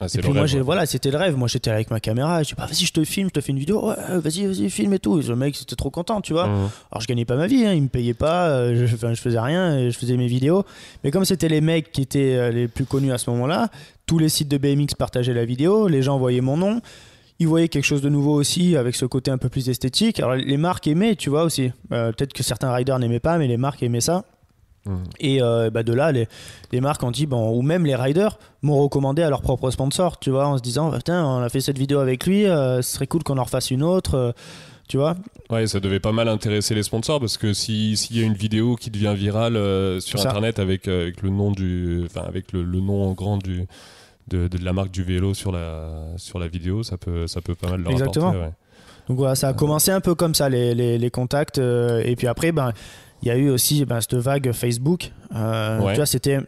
B: Et puis moi, c'était le rêve. Moi, j'étais avec ma caméra. Je dis, vas-y, je te filme, je te fais une vidéo. Ouais, vas-y, filme et tout. Et le mec, c'était trop content, tu vois. Alors, je gagnais pas ma vie, il me payait pas. Je faisais rien. Et je faisais mes vidéos. Mais comme c'était les mecs qui étaient les plus connus à ce moment-là, tous les sites de BMX partageaient la vidéo. Les gens voyaient mon nom. Ils voyaient quelque chose de nouveau aussi, avec ce côté un peu plus esthétique. Alors, les marques aimaient, tu vois, aussi. Peut-être que certains riders n'aimaient pas, mais les marques aimaient ça. Et de là, les marques ont dit, ou même les riders m'ont recommandé à leur propre sponsor, tu vois, en se disant, putain, on a fait cette vidéo avec lui, ce serait cool qu'on en refasse une autre, tu vois. Ouais,
A: ça devait pas mal intéresser les sponsors parce que s'il y a une vidéo qui devient virale sur Internet avec le nom avec le nom en grand de la marque du vélo sur la vidéo, ça peut pas mal leur apporter.
B: Donc voilà, ça a commencé un peu comme ça, les contacts, et puis après, il y a eu aussi cette vague Facebook. Tu vois, c'était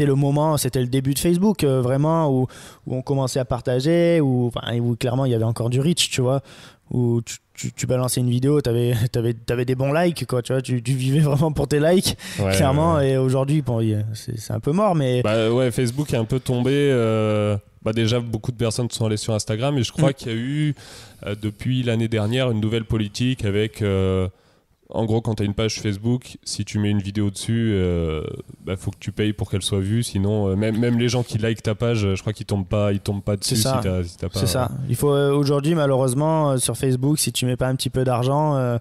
B: le moment, c'était le début de Facebook, vraiment, où on commençait à partager, où clairement il y avait encore du reach, tu vois, où tu balançais une vidéo, t'avais des bons likes, quoi, tu vois, tu vivais vraiment pour tes likes, clairement. Et aujourd'hui, c'est un peu mort, mais.
A: Facebook est un peu tombé. Déjà, beaucoup de personnes sont allées sur Instagram, et je crois qu'il y a eu, depuis l'année dernière, une nouvelle politique avec. En gros, quand tu as une page Facebook, si tu mets une vidéo dessus, faut que tu payes pour qu'elle soit vue. Sinon, même les gens qui likent ta page, je crois qu'ils tombent pas dessus si t'as pas.
B: C'est ça. Il faut aujourd'hui, malheureusement, sur Facebook, si tu mets pas un petit peu d'argent,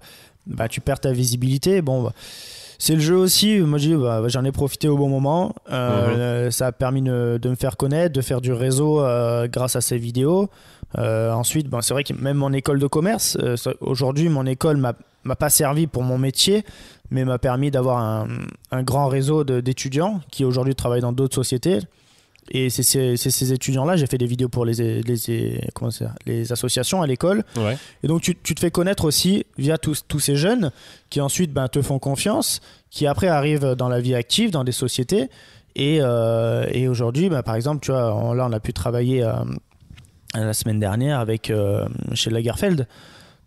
B: tu perds ta visibilité. C'est le jeu aussi. Moi, je dis, j'en ai profité au bon moment. Ça a permis de me faire connaître, de faire du réseau grâce à ces vidéos. Ensuite, c'est vrai que même mon école de commerce, aujourd'hui, mon école m'a pas servi pour mon métier, mais m'a permis d'avoir un grand réseau d'étudiants qui aujourd'hui travaillent dans d'autres sociétés. Et c'est ces étudiants-là, j'ai fait des vidéos pour les associations à l'école. Et donc tu te fais connaître aussi via tous ces jeunes qui ensuite te font confiance, qui après arrivent dans la vie active, dans des sociétés. Et aujourd'hui, par exemple, tu vois, là on a pu travailler la semaine dernière avec chez Lagerfeld.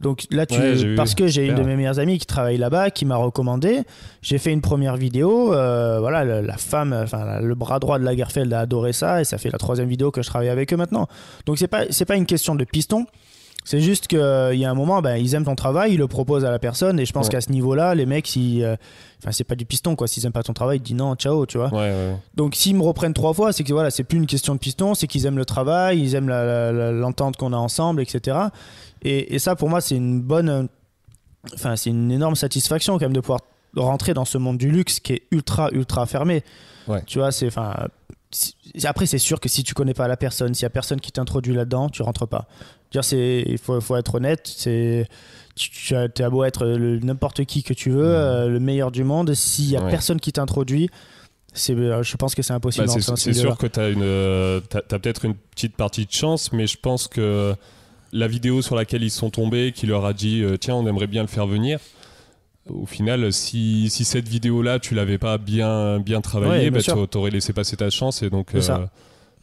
B: Donc là, parce
A: vu.
B: que j'ai une de mes meilleures amies qui travaille là-bas, qui m'a recommandé, j'ai fait une première vidéo. Voilà, la femme, enfin le bras droit de Lagerfeld a adoré ça, et ça fait la 3e vidéo que je travaille avec eux maintenant. Donc c'est pas une question de piston. C'est juste qu'il y a un moment, ils aiment ton travail, ils le proposent à la personne, et je pense qu'à ce niveau-là, les mecs, c'est pas du piston, quoi. S'ils aiment pas ton travail, ils te disent non, ciao, tu vois. Donc s'ils me reprennent 3 fois, c'est que voilà, c'est plus une question de piston, c'est qu'ils aiment le travail, ils aiment l'entente qu'on a ensemble, etc. Et ça, pour moi, c'est c'est une énorme satisfaction quand même de pouvoir rentrer dans ce monde du luxe qui est ultra, ultra fermé. Tu vois, après, c'est sûr que si tu connais pas la personne, s'il y a personne qui t'introduit là-dedans, tu rentres pas. Il faut être honnête. Tu as beau être n'importe qui que tu veux, le meilleur du monde, s'il y a personne qui t'introduit, je pense que c'est impossible.
A: C'est sûr que t'as peut-être une petite partie de chance, mais je pense que la vidéo sur laquelle ils sont tombés, qui leur a dit tiens, on aimerait bien le faire venir. Au final, si cette vidéo-là, tu l'avais pas bien travaillée, tu aurais laissé passer ta chance. Et donc,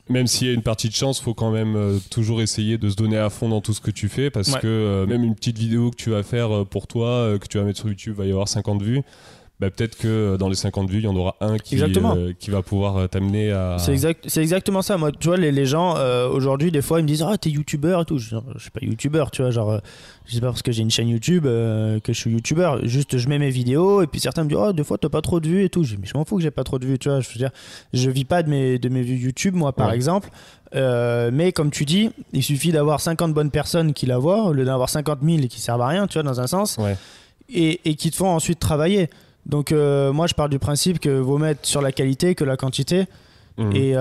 A: même s'il y a une partie de chance, il faut quand même toujours essayer de se donner à fond dans tout ce que tu fais, parce que même une petite vidéo que tu vas faire pour toi, que tu vas mettre sur YouTube, va y avoir 50 vues. Peut-être que dans les 50 vues, il y en aura un qui va pouvoir t'amener à...
B: C'est exactement ça. Moi, tu vois, les gens, aujourd'hui, des fois, ils me disent « Ah, t'es youtubeur et tout ». Je suis pas youtubeur, tu vois. Genre, je sais pas parce que j'ai une chaîne YouTube que je suis youtubeur. Juste, je mets mes vidéos et puis certains me disent « Oh, des fois, t'as pas trop de vues et tout ». Je dis « Mais je m'en fous que j'ai pas trop de vues, tu vois. » Je veux dire, je vis pas de mes vues YouTube, moi, par exemple. Mais comme tu dis, il suffit d'avoir 50 bonnes personnes qui la voient au lieu d'avoir 50 000 qui servent à rien, tu vois, dans un sens. Et qui te font ensuite travailler. Donc moi je pars du principe que vaut mettre sur la qualité que la quantité. Et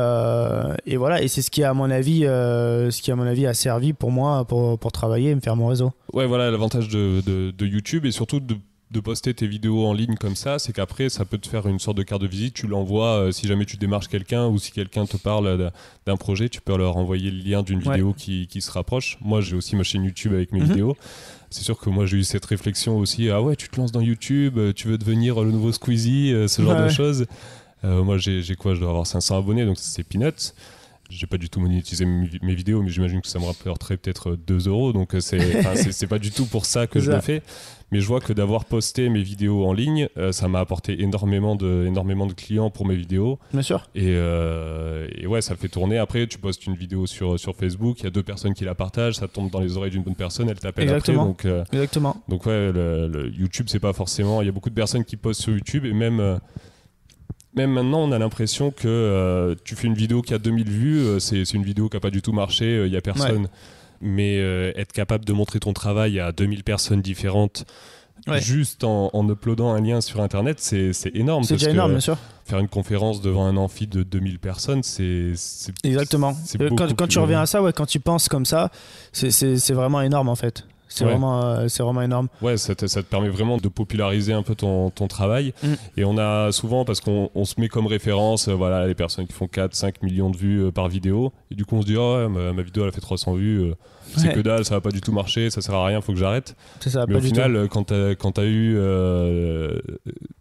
B: voilà, et c'est ce qui à mon avis a servi pour moi pour travailler et me faire mon réseau.
A: Voilà, l'avantage de YouTube et surtout de poster tes vidéos en ligne comme ça, c'est qu'après ça peut te faire une sorte de carte de visite. Tu l'envoies si jamais tu démarches quelqu'un ou si quelqu'un te parle d'un projet, tu peux leur envoyer le lien d'une vidéo qui se rapproche. Moi j'ai aussi ma chaîne YouTube avec mes vidéos. C'est sûr que moi j'ai eu cette réflexion aussi, ah ouais, tu te lances dans YouTube, tu veux devenir le nouveau Squeezie, ce genre de choses. Moi j'ai quoi, je dois avoir 500 abonnés, donc c'est peanuts. J'ai pas du tout monétisé mes vidéos, mais j'imagine que ça me rapporterait peut-être 2 €, donc c'est pas du tout pour ça que je le fais. Mais je vois que d'avoir posté mes vidéos en ligne, ça m'a apporté énormément de clients pour mes vidéos.
B: Bien sûr.
A: Et ouais, ça fait tourner. Après, tu postes une vidéo sur Facebook, il y a 2 personnes qui la partagent, ça tombe dans les oreilles d'une bonne personne, elle t'appelle après. Donc,
B: exactement.
A: Donc ouais, le YouTube, c'est pas forcément... Il y a beaucoup de personnes qui postent sur YouTube et même maintenant, on a l'impression que tu fais une vidéo qui a 2000 vues, c'est une vidéo qui n'a pas du tout marché, il n'y a personne. Mais être capable de montrer ton travail à 2000 personnes différentes juste en uploadant un lien sur Internet, c'est énorme.
B: C'est déjà énorme, bien sûr.
A: Faire une conférence devant un amphi de 2000 personnes, c'est
B: exactement. Quand tu reviens à ça, quand tu penses comme ça, c'est vraiment énorme en fait. C'est vraiment énorme.
A: Ouais, ça te permet vraiment de populariser un peu ton travail. Et on a souvent, parce qu'on se met comme référence, voilà, les personnes qui font 4-5 millions de vues par vidéo. Et du coup, on se dit, ma vidéo, elle a fait 300 vues. C'est que dalle, ça va pas du tout marcher, ça sert à rien, faut que j'arrête.
B: Mais
A: au final, quand t'as eu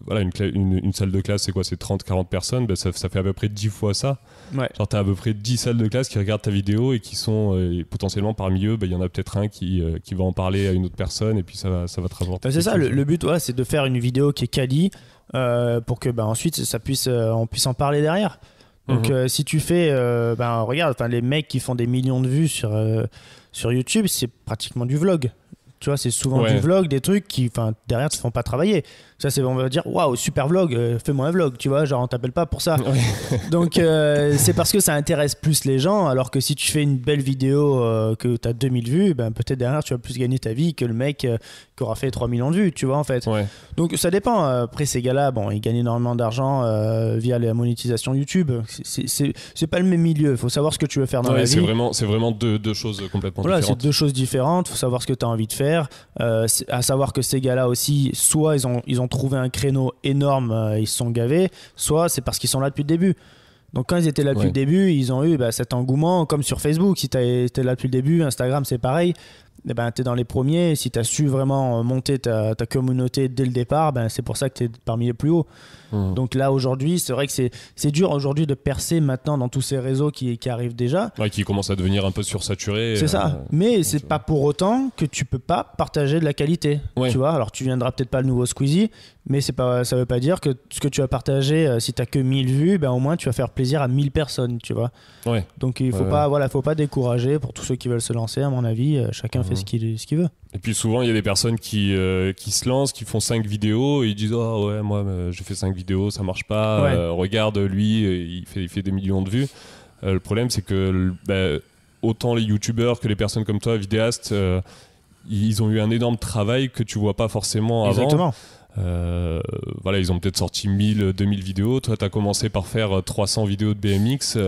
A: voilà, une salle de classe, c'est quoi, c'est 30-40 personnes, ça fait à peu près 10 fois ça. Genre t'as à peu près 10 salles de classe qui regardent ta vidéo et qui sont potentiellement parmi eux, il y en a peut-être un qui va en parler à une autre personne et puis ça va te rapporter.
B: C'est ça, le but, c'est de faire une vidéo qui est quali pour que ensuite on puisse en parler derrière. Donc si tu fais, regarde, les mecs qui font des millions de vues sur YouTube, c'est pratiquement du vlog. Tu vois, c'est souvent du vlog, des trucs qui, derrière, te font pas travailler. Ça, on va dire, waouh, super vlog, fais-moi un vlog, tu vois, genre, on t'appelle pas pour ça. Donc, c'est parce que ça intéresse plus les gens, alors que si tu fais une belle vidéo que tu as 2000 vues, peut-être derrière, tu vas plus gagner ta vie que le mec qui aura fait 3 millions de vues, tu vois, en fait. Donc, ça dépend. Après, ces gars-là, ils gagnent énormément d'argent via la monétisation YouTube. C'est pas le même milieu. Il faut savoir ce que tu veux faire dans la vie.
A: C'est vraiment deux choses complètement différentes.
B: C'est 2 choses différentes. Il faut savoir ce que tu as envie de faire. À savoir que ces gars-là aussi, soit ils ont trouvé un créneau énorme, ils se sont gavés, soit c'est parce qu'ils sont là depuis le début. Donc quand ils étaient là depuis le début, ils ont eu cet engouement, comme sur Facebook. Si tu étais là depuis le début, Instagram c'est pareil. eh ben, tu es dans les premiers. Si tu as su vraiment monter ta communauté dès le départ, ben, c'est pour ça que tu es parmi les plus hauts. Donc là, aujourd'hui, c'est vrai que c'est dur aujourd'hui de percer maintenant dans tous ces réseaux qui arrivent déjà.
A: Ouais, qui commencent à devenir un peu sursaturés.
B: C'est ça. Mais c'est pas pour autant que tu peux pas partager de la qualité.
A: Ouais.
B: Tu vois, alors tu viendras peut-être pas le nouveau Squeezie, mais ça veut pas dire que ce que tu vas partager, si t'as que 1000 vues, ben au moins tu vas faire plaisir à 1000 personnes, tu vois.
A: Ouais.
B: Donc il faut faut pas décourager pour tous ceux qui veulent se lancer, à mon avis. Chacun fait ce qu'il veut.
A: Et puis souvent, il y a des personnes qui se lancent, qui font 5 vidéos et ils disent « Ah ouais, moi j'ai fait 5 vidéos, ça marche pas. Regarde, lui, il fait des millions de vues. » Le problème, c'est que autant les youtubeurs que les personnes comme toi, vidéastes, ils ont eu un énorme travail que tu vois pas forcément avant.
B: Exactement.
A: Voilà, ils ont peut-être sorti 1000, 2000 vidéos. Toi, tu as commencé par faire 300 vidéos de BMX.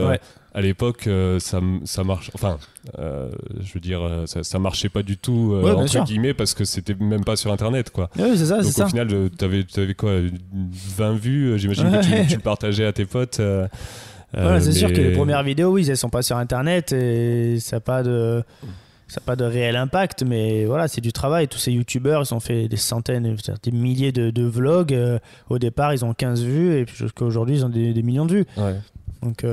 A: À l'époque, ça marche. Enfin, je veux dire, ça marchait pas du tout, entre guillemets, parce que c'était même pas sur Internet, quoi.
B: Oui, c'est ça.
A: Donc au final, t'avais quoi, 20 vues. J'imagine que tu le partageais à tes potes.
B: C'est sûr que les premières vidéos, elles sont pas sur Internet et ça n'a pas de réel impact, mais voilà, c'est du travail. Tous ces youtubeurs, ils ont fait des centaines, des milliers de vlogs. Au départ, ils ont 15 vues et puis jusqu'à aujourd'hui, ils ont des millions de vues. Ouais. Donc,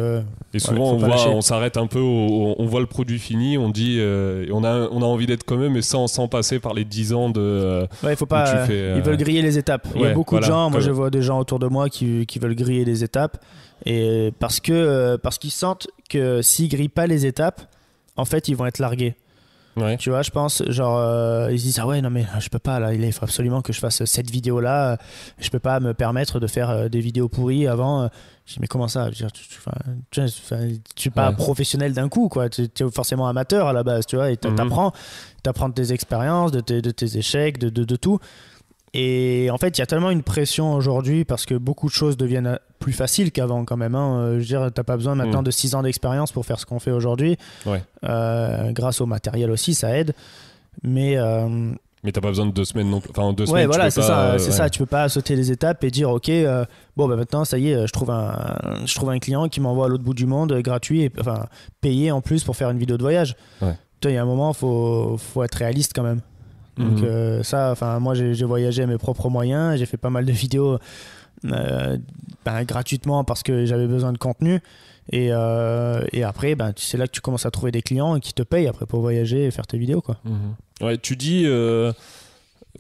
A: et souvent, on s'arrête un peu, on voit le produit fini, on dit, on a envie d'être comme eux, mais sans passer par les 10 ans de.
B: Il faut pas. Ils veulent griller les étapes. Il y a beaucoup de gens. Moi, je vois des gens autour de moi qui veulent griller les étapes, et parce qu'ils sentent que s'ils grillent pas les étapes, en fait, ils vont être largués. Ouais. Tu vois, je pense, genre, ils se disent, ah ouais, non, mais je peux pas, là, il faut absolument que je fasse cette vidéo-là, je peux pas me permettre de faire des vidéos pourries avant. Je dis, mais comment ça? Je veux dire, tu suis pas professionnel d'un coup, quoi. Tu es forcément amateur à la base, tu vois, et t'apprends de tes expériences, de tes échecs, de tout. Et en fait, il y a tellement une pression aujourd'hui parce que beaucoup de choses deviennent plus faciles qu'avant quand même. Hein. Je veux dire, t'as pas besoin maintenant de 6 ans d'expérience pour faire ce qu'on fait aujourd'hui. Ouais. Grâce au matériel aussi, ça aide. Mais
A: t'as pas besoin de 2 semaines non plus. Enfin, en 2 semaines,
B: voilà,
A: tu peux
B: c'est ça. Tu peux pas sauter les étapes et dire, ok, maintenant, ça y est, je trouve un client qui m'envoie à l'autre bout du monde gratuit, et payé en plus pour faire une vidéo de voyage. Ouais. Il y a un moment, faut être réaliste quand même. Donc moi j'ai voyagé à mes propres moyens, j'ai fait pas mal de vidéos gratuitement parce que j'avais besoin de contenu et après c'est là que tu commences à trouver des clients qui te payent après pour voyager et faire tes vidéos, quoi.
A: Ouais, tu dis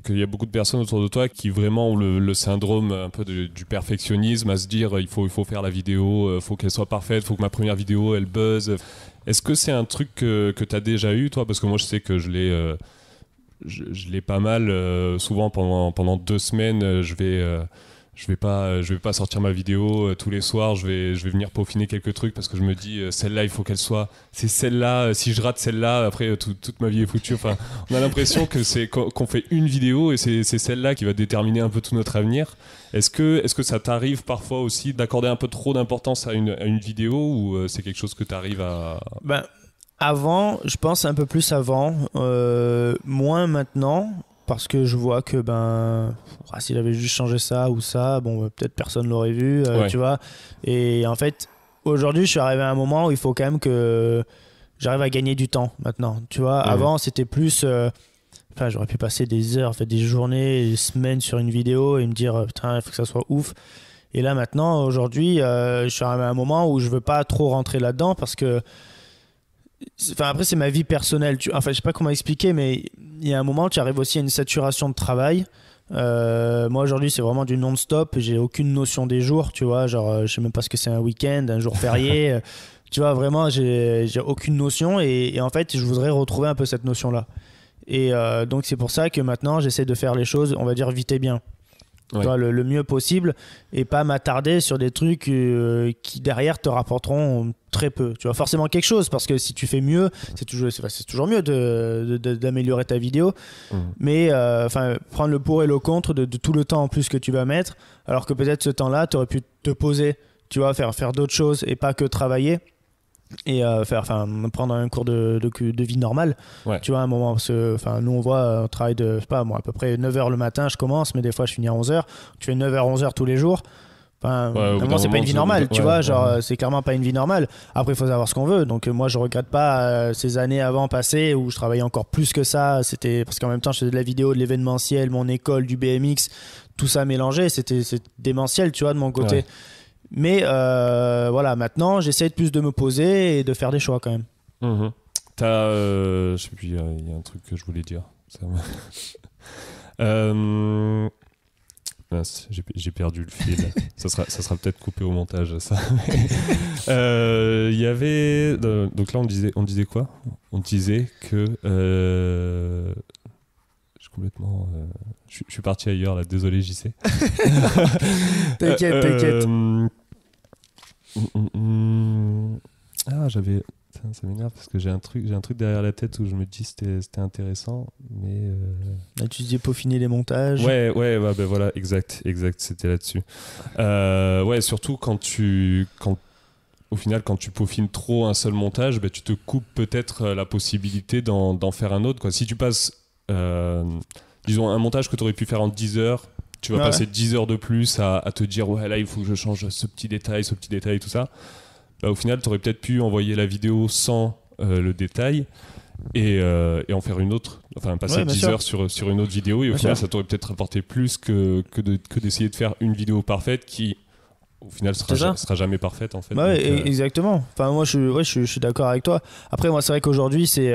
A: qu'il y a beaucoup de personnes autour de toi qui vraiment ont le syndrome un peu du perfectionnisme, à se dire il faut faire la vidéo, faut qu'elle soit parfaite, faut que ma première vidéo elle buzz. Est-ce que c'est un truc que tu as déjà eu, toi? Parce que moi je sais que je l'ai pas mal. Souvent pendant 2 semaines, je vais pas sortir ma vidéo tous les soirs. Je vais venir peaufiner quelques trucs parce que je me dis celle-là il faut qu'elle soit. C'est celle-là. Si je rate celle-là, après toute ma vie est foutue. Enfin, on a l'impression que c'est qu'on fait une vidéo et c'est celle-là qui va déterminer un peu tout notre avenir. Est-ce que ça t'arrive parfois aussi d'accorder un peu trop d'importance à une vidéo, ou c'est quelque chose que t'arrives à...
B: Avant, je pense un peu plus avant, moins maintenant, parce que je vois que si j'avais juste changé ça ou ça, peut-être personne l'aurait vu, tu vois. Et en fait, aujourd'hui, je suis arrivé à un moment où il faut quand même que j'arrive à gagner du temps maintenant, tu vois. Avant, c'était plus... j'aurais pu passer des heures, des journées, des semaines sur une vidéo et me dire, putain, il faut que ça soit ouf. Et là, maintenant, aujourd'hui, je suis arrivé à un moment où je veux pas trop rentrer là-dedans parce que après c'est ma vie personnelle, je sais pas comment expliquer, mais il y a un moment tu arrives aussi à une saturation de travail. Moi aujourd'hui c'est vraiment du non-stop, j'ai aucune notion des jours, tu vois, genre je sais même pas ce que c'est un week-end, un jour férié. Tu vois, vraiment j'ai aucune notion et en fait je voudrais retrouver un peu cette notion là et donc c'est pour ça que maintenant j'essaie de faire les choses, on va dire, vite et bien. Ouais. Toi, le mieux possible et pas m'attarder sur des trucs qui derrière te rapporteront très peu, tu vois, forcément quelque chose, parce que si tu fais mieux c'est toujours mieux d'améliorer ta vidéo, mais prendre le pour et le contre de tout le temps en plus que tu vas mettre, alors que peut-être ce temps là tu aurais pu te poser, tu vois, faire d'autres choses et pas que travailler et prendre un cours de vie normale, tu vois, à un moment, parce que nous on voit, on travaille à peu près 9h le matin, je commence, mais des fois je finis à 11h, tu fais 9h 11h tous les jours, Enfin,
A: Ouais,
B: moi, c'est pas une vie normale, tu vois. Genre,
A: ouais.
B: c'est clairement pas une vie normale. Après, il faut savoir ce qu'on veut. Donc, moi, je regrette pas ces années avant passées où je travaillais encore plus que ça. C'était parce qu'en même temps, je faisais de la vidéo, de l'événementiel, mon école, du BMX, tout ça mélangé. C'était démentiel, tu vois, de mon côté.
A: Ouais.
B: Mais voilà, maintenant, j'essaie de plus de me poser et de faire des choix quand même.
A: Mhm. Je sais plus, il y a un truc que je voulais dire. Mince, j'ai perdu le fil. ça sera peut-être coupé au montage, ça. Il y avait... donc là, on disait quoi? On disait que... complètement... je suis parti ailleurs, là. Désolé, JC.
B: T'inquiète.
A: J'avais... Ça m'énerve parce que j'ai un truc derrière la tête où je me dis c'était intéressant, mais
B: Là, tu disais peaufiner les montages.
A: ouais, ben voilà, exact, c'était là-dessus. Ouais, surtout quand au final, quand tu peaufines trop un seul montage, tu te coupes peut-être la possibilité d'en faire un autre, quoi. Si tu passes, disons, un montage que tu aurais pu faire en 10 heures, tu vas passer 10 heures de plus à te dire ouais, là il faut que je change ce petit détail, tout ça. Au final, tu aurais peut-être pu envoyer la vidéo sans le détail et en faire une autre, enfin passer 10 heures sur une autre vidéo, et au final, ça t'aurait peut-être rapporté plus que d'essayer de faire une vidéo parfaite qui, au final, sera jamais parfaite, en fait.
B: Exactement. Enfin, moi, je suis d'accord avec toi. Après, moi, c'est vrai qu'aujourd'hui, c'est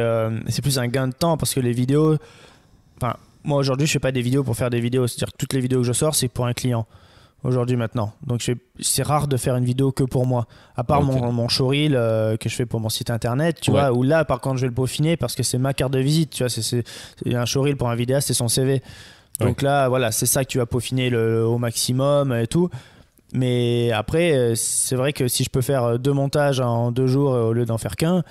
B: plus un gain de temps parce que les vidéos... Enfin, moi, aujourd'hui, je fais pas des vidéos pour faire des vidéos. C'est-à-dire que toutes les vidéos que je sors, c'est pour un client. Aujourd'hui maintenant, donc c'est rare de faire une vidéo que pour moi, à part mon showreel que je fais pour mon site internet, tu vois, où là par contre je vais le peaufiner parce que c'est ma carte de visite, tu vois, c'est un showreel pour un vidéaste, c'est son CV, donc là voilà, c'est ça que tu vas peaufiner au maximum et tout. Mais après c'est vrai que si je peux faire 2 montages en 2 jours au lieu d'en faire qu'un,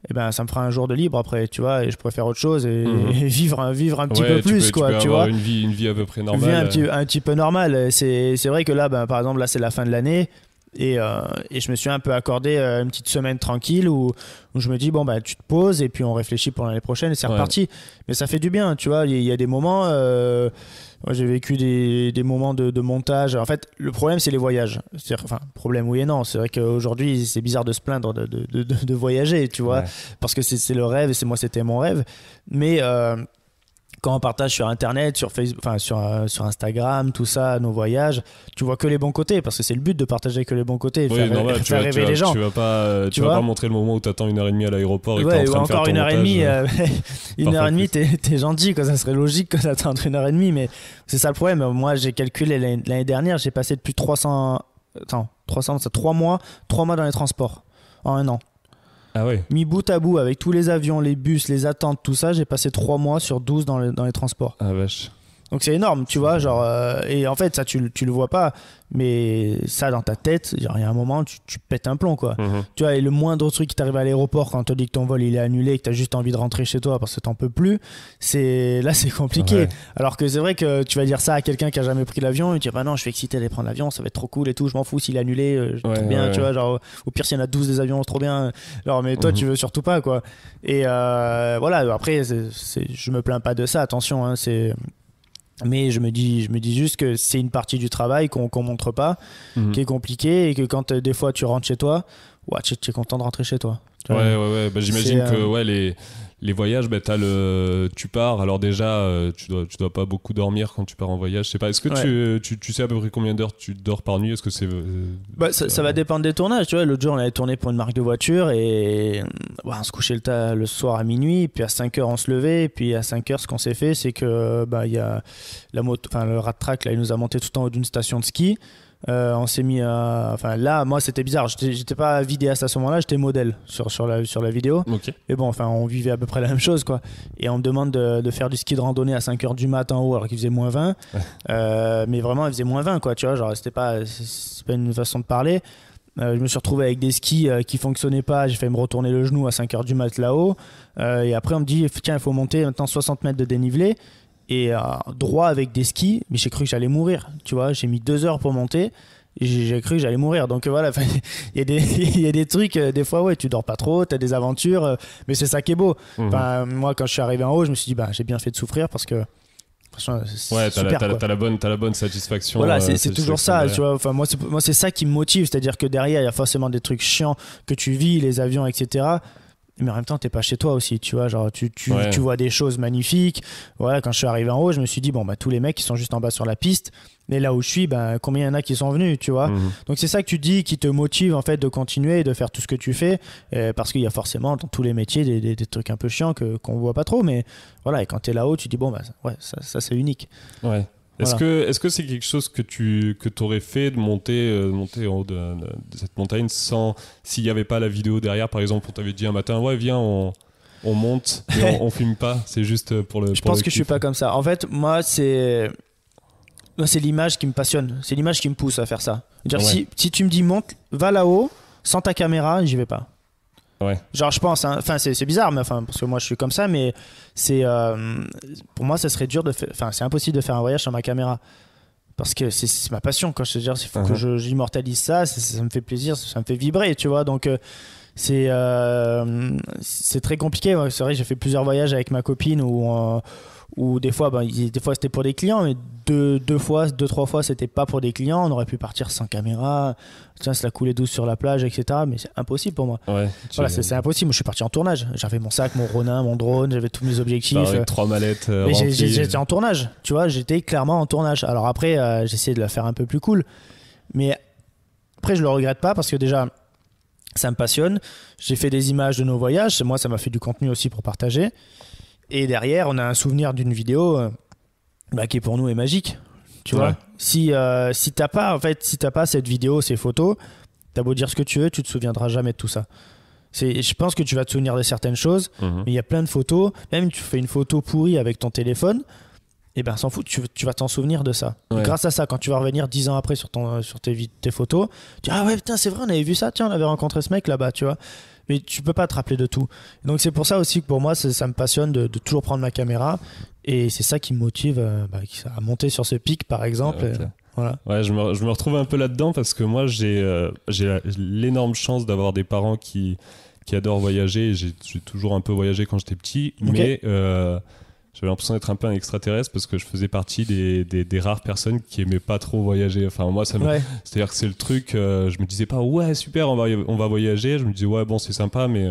B: eh ben ça me fera un jour de libre après, tu vois, et je pourrais faire autre chose et vivre un petit peu plus, quoi, tu vois,
A: une vie à peu près normale,
B: un petit peu normale. C'est vrai que là, par exemple, là c'est la fin de l'année et je me suis un peu accordé une petite semaine tranquille où je me dis bon tu te poses et puis on réfléchit pour l'année prochaine et c'est reparti. Mais ça fait du bien, tu vois. Il y a des moments. Moi, j'ai vécu des moments de montage. En fait, le problème, c'est les voyages. Enfin, problème oui et non. C'est vrai qu'aujourd'hui, c'est bizarre de se plaindre de voyager, tu vois, parce que c'est le rêve et c'était mon rêve. Mais quand on partage sur Internet, sur Facebook, enfin sur Instagram, tout ça, nos voyages, tu vois que les bons côtés, parce que c'est le but de partager que les bons côtés, faire rêver les gens.
A: Tu vas pas montrer le moment où t'attends 1h30 à l'aéroport et que t'es en train de faire ton
B: encore 1h30.
A: montage.
B: 1h30, t'es gentil, quoi. Ça serait logique que t'attendes 1h30, mais c'est ça le problème. Moi, j'ai calculé l'année dernière, j'ai passé depuis 3 mois dans les transports en un an.
A: Ah ouais.
B: Mis bout à bout avec tous les avions, les bus, les attentes, tout ça, j'ai passé 3 mois sur 12 dans les transports.
A: Ah vache.
B: Donc c'est énorme, tu vois, genre et en fait ça tu le vois pas, mais ça dans ta tête, il y a un moment tu pètes un plomb, quoi. Tu vois, et le moindre truc qui t'arrive à l'aéroport quand on te dit que ton vol il est annulé et que t'as juste envie de rentrer chez toi parce que t'en peux plus, c'est compliqué. Ouais. Alors que c'est vrai que tu vas dire ça à quelqu'un qui a jamais pris l'avion et tu dis bah non, je suis excité d'aller prendre l'avion, ça va être trop cool et tout, je m'en fous s'il est annulé, trop bien, tu vois, genre au pire s'il y en a 12 des avions, c'est trop bien. Genre mais toi tu veux surtout pas, quoi. Et voilà, après je me plains pas de ça, attention, hein, mais je me dis juste que c'est une partie du travail qu'on montre pas, qui est compliquée, et que quand des fois tu rentres chez toi, tu es content de rentrer chez toi.
A: Ouais. Bah, j'imagine que les voyages, tu pars, alors déjà tu dois pas beaucoup dormir quand tu pars en voyage. Je sais pas, est-ce que tu sais à peu près combien d'heures tu dors par nuit? Est-ce que c'est
B: ça va dépendre des tournages, tu vois. L'autre jour on avait tourné pour une marque de voiture et on se couchait le soir à minuit, puis à 5h on se levait, et puis à 5h ce qu'on s'est fait c'est que il y a la moto, enfin le rat track là, il nous a monté tout en haut d'une station de ski. On s'est mis enfin là moi c'était bizarre, j'étais pas vidéaste à ce moment-là, j'étais modèle sur la vidéo. Mais bon, enfin on vivait à peu près la même chose, quoi. Et on me demande de faire du ski de randonnée à 5h du matin en haut alors qu'il faisait moins 20. Mais vraiment il faisait moins 20, quoi, tu vois, genre c'est pas une façon de parler. Je me suis retrouvé avec des skis qui fonctionnaient pas, j'ai fait me retourner le genou à 5h du mat là-haut, et après on me dit tiens il faut monter maintenant 60 mètres de dénivelé et droit avec des skis, mais j'ai cru que j'allais mourir, tu vois. J'ai mis 2 heures pour monter et j'ai cru que j'allais mourir. Donc voilà, il y a des trucs, des fois tu dors pas trop, t'as des aventures, mais c'est ça qui est beau. Moi quand je suis arrivé en haut, je me suis dit j'ai bien fait de souffrir parce que franchement,
A: t'as la bonne satisfaction.
B: Voilà, c'est toujours ça, tu vois. Enfin, moi, c'est ça qui me motive, c'est-à-dire que derrière, il y a forcément des trucs chiants que tu vis, les avions, etc. Mais en même temps, t'es pas chez toi aussi, tu vois. Genre, tu vois des choses magnifiques. Voilà, quand je suis arrivé en haut, je me suis dit, bon, bah, tous les mecs, ils sont juste en bas sur la piste. Mais là où je suis, bah, combien il y en a qui sont venus, tu vois. Donc, c'est ça que tu dis qui te motive, en fait, de continuer et de faire tout ce que tu fais. Parce qu'il y a forcément, dans tous les métiers, des trucs un peu chiants qu'on voit pas trop. Mais voilà, et quand t'es là-haut, tu dis, bon, bah, ouais, ça c'est unique.
A: Ouais. Voilà. Est-ce que c'est quelque chose que t'aurais fait de monter en haut de cette montagne s'il n'y avait pas la vidéo derrière, par exemple, on t'avait dit un matin, ouais, viens, on monte, mais on filme pas, c'est juste pour le.
B: Je pense que je suis pas comme ça. En fait, moi, c'est l'image qui me passionne, c'est l'image qui me pousse à faire ça. Dire, si tu me dis monte, va là-haut, sans ta caméra, j'y vais pas.
A: Ouais.
B: Genre, je pense, enfin, c'est bizarre, mais enfin, parce que moi je suis comme ça, mais c'est pour moi, ça serait dur c'est impossible de faire un voyage sans ma caméra. Parce que c'est ma passion, quand je te dis, il faut que j'immortalise ça, ça me fait plaisir, ça me fait vibrer, tu vois. Donc, c'est très compliqué. Ouais. C'est vrai, j'ai fait plusieurs voyages avec ma copine où des fois c'était pour des clients, mais deux, trois fois c'était pas pour des clients. On aurait pu partir sans caméra, tiens, se la couler douce sur la plage, etc. Mais c'est impossible pour moi.
A: Ouais,
B: voilà, c'est impossible. Moi, je suis parti en tournage. J'avais mon sac, mon Ronin, mon drone, j'avais tous mes objectifs.
A: Avec 3 mallettes.
B: Mais j'étais en tournage, tu vois, j'étais clairement en tournage. Alors après, j'essayais de la faire un peu plus cool. Mais après, je le regrette pas parce que déjà, ça me passionne. J'ai fait des images de nos voyages. Moi, ça m'a fait du contenu aussi pour partager. Et derrière, on a un souvenir d'une vidéo qui pour nous est magique. Tu vois, si t'as pas cette vidéo, ces photos, t'as beau dire ce que tu veux, tu te souviendras jamais de tout ça. Je pense que tu vas te souvenir de certaines choses, mais il y a plein de photos. Même tu fais une photo pourrie avec ton téléphone, et ben s'en fout, tu vas t'en souvenir de ça. Ouais. Grâce à ça, quand tu vas revenir 10 ans après sur tes photos, tu dis ah ouais putain c'est vrai, on avait vu ça, tiens on avait rencontré ce mec là-bas, tu vois. Mais tu peux pas te rappeler de tout. Donc c'est pour ça aussi que pour moi ça me passionne de toujours prendre ma caméra, et c'est ça qui me motive à monter sur ce pic par exemple.
A: Okay. Voilà. Ouais, je me retrouve un peu là-dedans parce que moi j'ai l'énorme chance d'avoir des parents qui adorent voyager. J'ai toujours un peu voyagé quand j'étais petit, mais j'avais l'impression d'être un peu un extraterrestre parce que je faisais partie des rares personnes qui aimaient pas trop voyager. Enfin, moi, c'est-à-dire que c'est le truc, je me disais pas, ouais, super, on va voyager. Je me disais, ouais, bon, c'est sympa, mais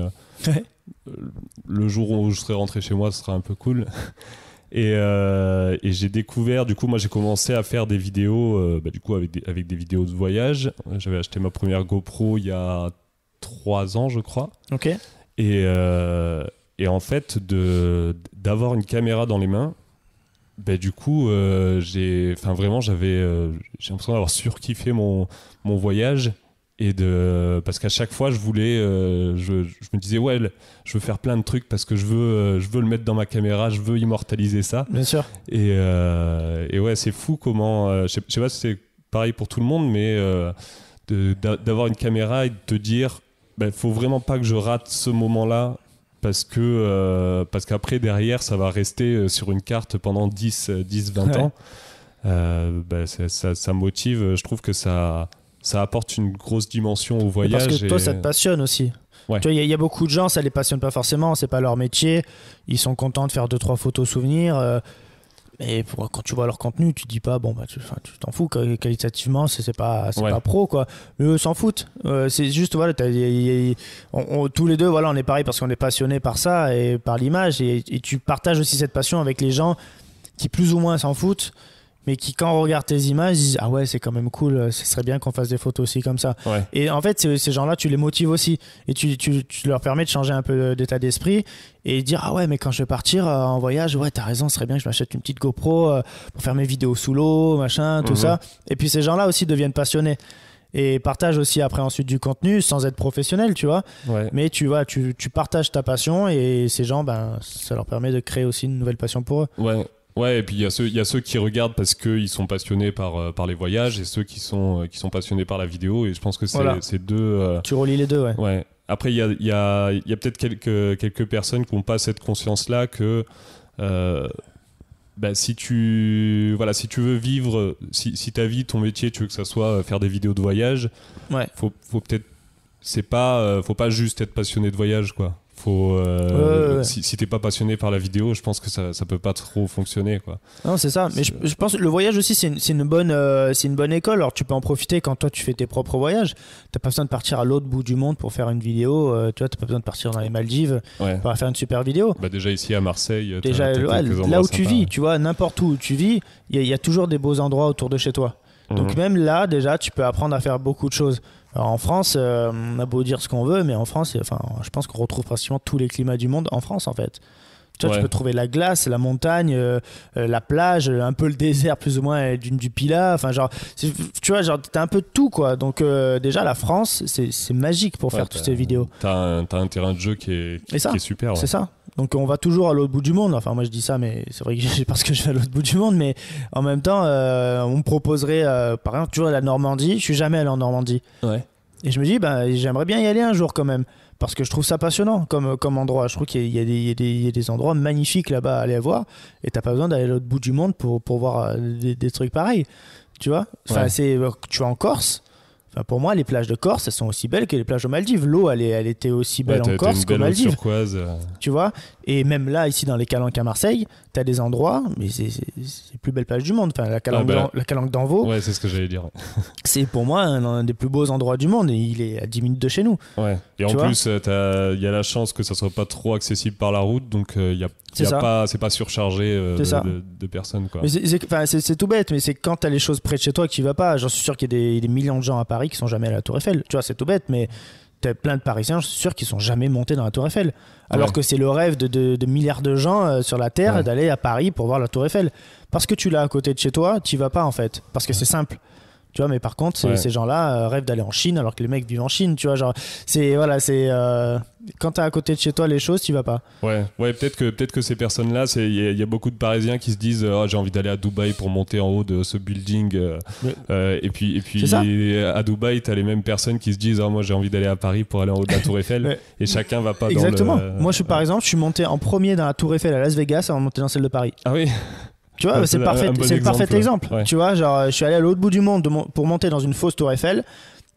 A: le jour où je serai rentré chez moi, ce sera un peu cool. Et j'ai découvert, du coup, moi, j'ai commencé à faire des vidéos, du coup, avec des vidéos de voyage. J'avais acheté ma première GoPro il y a 3 ans, je crois. Ok. Et en fait, d'avoir une caméra dans les mains, du coup, j'avais l'impression d'avoir surkiffé mon voyage. Parce qu'à chaque fois, je me disais, ouais, je veux faire plein de trucs parce que je veux le mettre dans ma caméra, je veux immortaliser ça.
B: Bien sûr.
A: Et ouais, c'est fou comment. Je sais pas si c'est pareil pour tout le monde, mais d'avoir une caméra et de te dire, faut vraiment pas que je rate ce moment-là. Parce qu'après, derrière, ça va rester sur une carte pendant 10-20 ans. Ça motive. Je trouve que ça apporte une grosse dimension au voyage.
B: Parce que toi, ça te passionne aussi. Ouais. Tu vois, il y a beaucoup de gens, ça les passionne pas forcément. C'est pas leur métier. Ils sont contents de faire 2-3 photos souvenirs. Mais quand tu vois leur contenu, tu te dis pas, tu t'en fous, qualitativement, c'est pas pro, quoi. Mais eux s'en foutent. C'est juste, voilà, tous les deux, voilà, on est pareil parce qu'on est passionnés par ça et par l'image. Et tu partages aussi cette passion avec les gens qui plus ou moins s'en foutent, mais qui, quand on regarde tes images, disent ah ouais, c'est quand même cool, ce serait bien qu'on fasse des photos aussi comme ça. Ouais. Et en fait, ces gens-là, tu les motives aussi. Et tu leur permets de changer un peu d'état d'esprit et dire ah ouais, mais quand je vais partir en voyage, ouais, t'as raison, ce serait bien que je m'achète une petite GoPro pour faire mes vidéos sous l'eau, machin, tout ça. Et puis ces gens-là aussi deviennent passionnés et partagent aussi après ensuite du contenu sans être professionnel, tu vois. Ouais. Mais tu partages ta passion et ces gens, ça leur permet de créer aussi une nouvelle passion pour eux.
A: Ouais. Ouais, et puis il y a ceux qui regardent parce qu'ils sont passionnés par les voyages et ceux qui sont passionnés par la vidéo, et je pense que c'est deux.
B: Tu relis les deux, ouais.
A: Ouais. Après, il y a peut-être quelques personnes qui n'ont pas cette conscience-là que si tu veux vivre, si ta vie, ton métier, tu veux que ça soit faire des vidéos de voyage, faut peut-être faut pas juste être passionné de voyage, quoi. faut si t'es pas passionné par la vidéo, je pense que ça peut pas trop fonctionner, quoi.
B: Non, c'est ça. Mais je pense que le voyage aussi, c'est une bonne école. Alors tu peux en profiter quand toi tu fais tes propres voyages. T'as pas besoin de partir à l'autre bout du monde pour faire une vidéo. Tu vois, t'as pas besoin de partir dans les Maldives pour faire une super vidéo.
A: Bah déjà ici à Marseille,
B: déjà là où tu vis, tu vois, n'importe où tu vis, il y a toujours des beaux endroits autour de chez toi. Donc même là, déjà, tu peux apprendre à faire beaucoup de choses. Alors en France, on a beau dire ce qu'on veut, mais en France, je pense qu'on retrouve pratiquement tous les climats du monde en France, en fait. Tu vois, tu peux trouver la glace, la montagne, la plage, un peu le désert plus ou moins du Pilat. Enfin, genre, tu vois, genre, t'as un peu de tout, quoi. Donc déjà, la France, c'est magique pour faire toutes ces vidéos.
A: T'as un terrain de jeu qui est super. Ouais.
B: C'est ça. Donc on va toujours à l'autre bout du monde. Enfin, moi je dis ça, mais c'est vrai que c'est parce que je vais à l'autre bout du monde. Mais en même temps, on me proposerait, par exemple, tu vois, la Normandie. Je suis jamais allé en Normandie.
A: Ouais.
B: Et je me dis, j'aimerais bien y aller un jour quand même. Parce que je trouve ça passionnant comme endroit. Je trouve qu'il y a des endroits magnifiques là-bas à aller voir. Et t'as pas besoin d'aller à l'autre bout du monde pour voir des trucs pareils. Tu vois, enfin, tu vas en Corse. Enfin, pour moi, les plages de Corse, elles sont aussi belles que les plages aux Maldives. L'eau, elle était aussi belle en Corse qu'aux Maldives. Turquoise. Tu vois, et même là, ici dans les Calanques à Marseille, t'as des endroits, mais c'est les plus belles plages du monde. Enfin, la Calanque d'Envaux.
A: Ouais, c'est ce que j'allais dire.
B: C'est pour moi un des plus beaux endroits du monde et il est à 10 minutes de chez nous.
A: Ouais. Et en plus, il y a la chance que ça soit pas trop accessible par la route, donc c'est pas surchargé de personnes, quoi.
B: Mais c'est tout bête, mais c'est quand t'as les choses près de chez toi que tu vas pas. J'en suis sûr qu'il y a des millions de gens à Paris qui sont jamais à la Tour Eiffel. Tu vois, c'est tout bête, mais t'as plein de Parisiens, je suis sûr, qui sont jamais montés dans la Tour Eiffel. Alors que c'est le rêve de milliards de gens sur la Terre d'aller à Paris pour voir la Tour Eiffel. Parce que tu l'as à côté de chez toi, t'y vas pas en fait. Parce que c'est simple. Tu vois, mais par contre, ces gens-là rêvent d'aller en Chine alors que les mecs vivent en Chine. Tu vois, genre, quand t'es à côté de chez toi, les choses, tu vas pas.
A: Ouais, peut-être que ces personnes-là, il y a beaucoup de Parisiens qui se disent j'ai envie d'aller à Dubaï pour monter en haut de ce building. Et puis à Dubaï, t'as les mêmes personnes qui se disent moi j'ai envie d'aller à Paris pour aller en haut de la Tour Eiffel. Et chacun va pas
B: Exactement.
A: dans le.
B: Moi, par exemple, je suis monté en premier dans la Tour Eiffel à Las Vegas avant de monter dans celle de Paris.
A: Ah oui.
B: Tu vois, c'est le parfait exemple. Ouais. Tu vois, genre, je suis allé à l'autre bout du monde pour monter dans une fausse Tour Eiffel,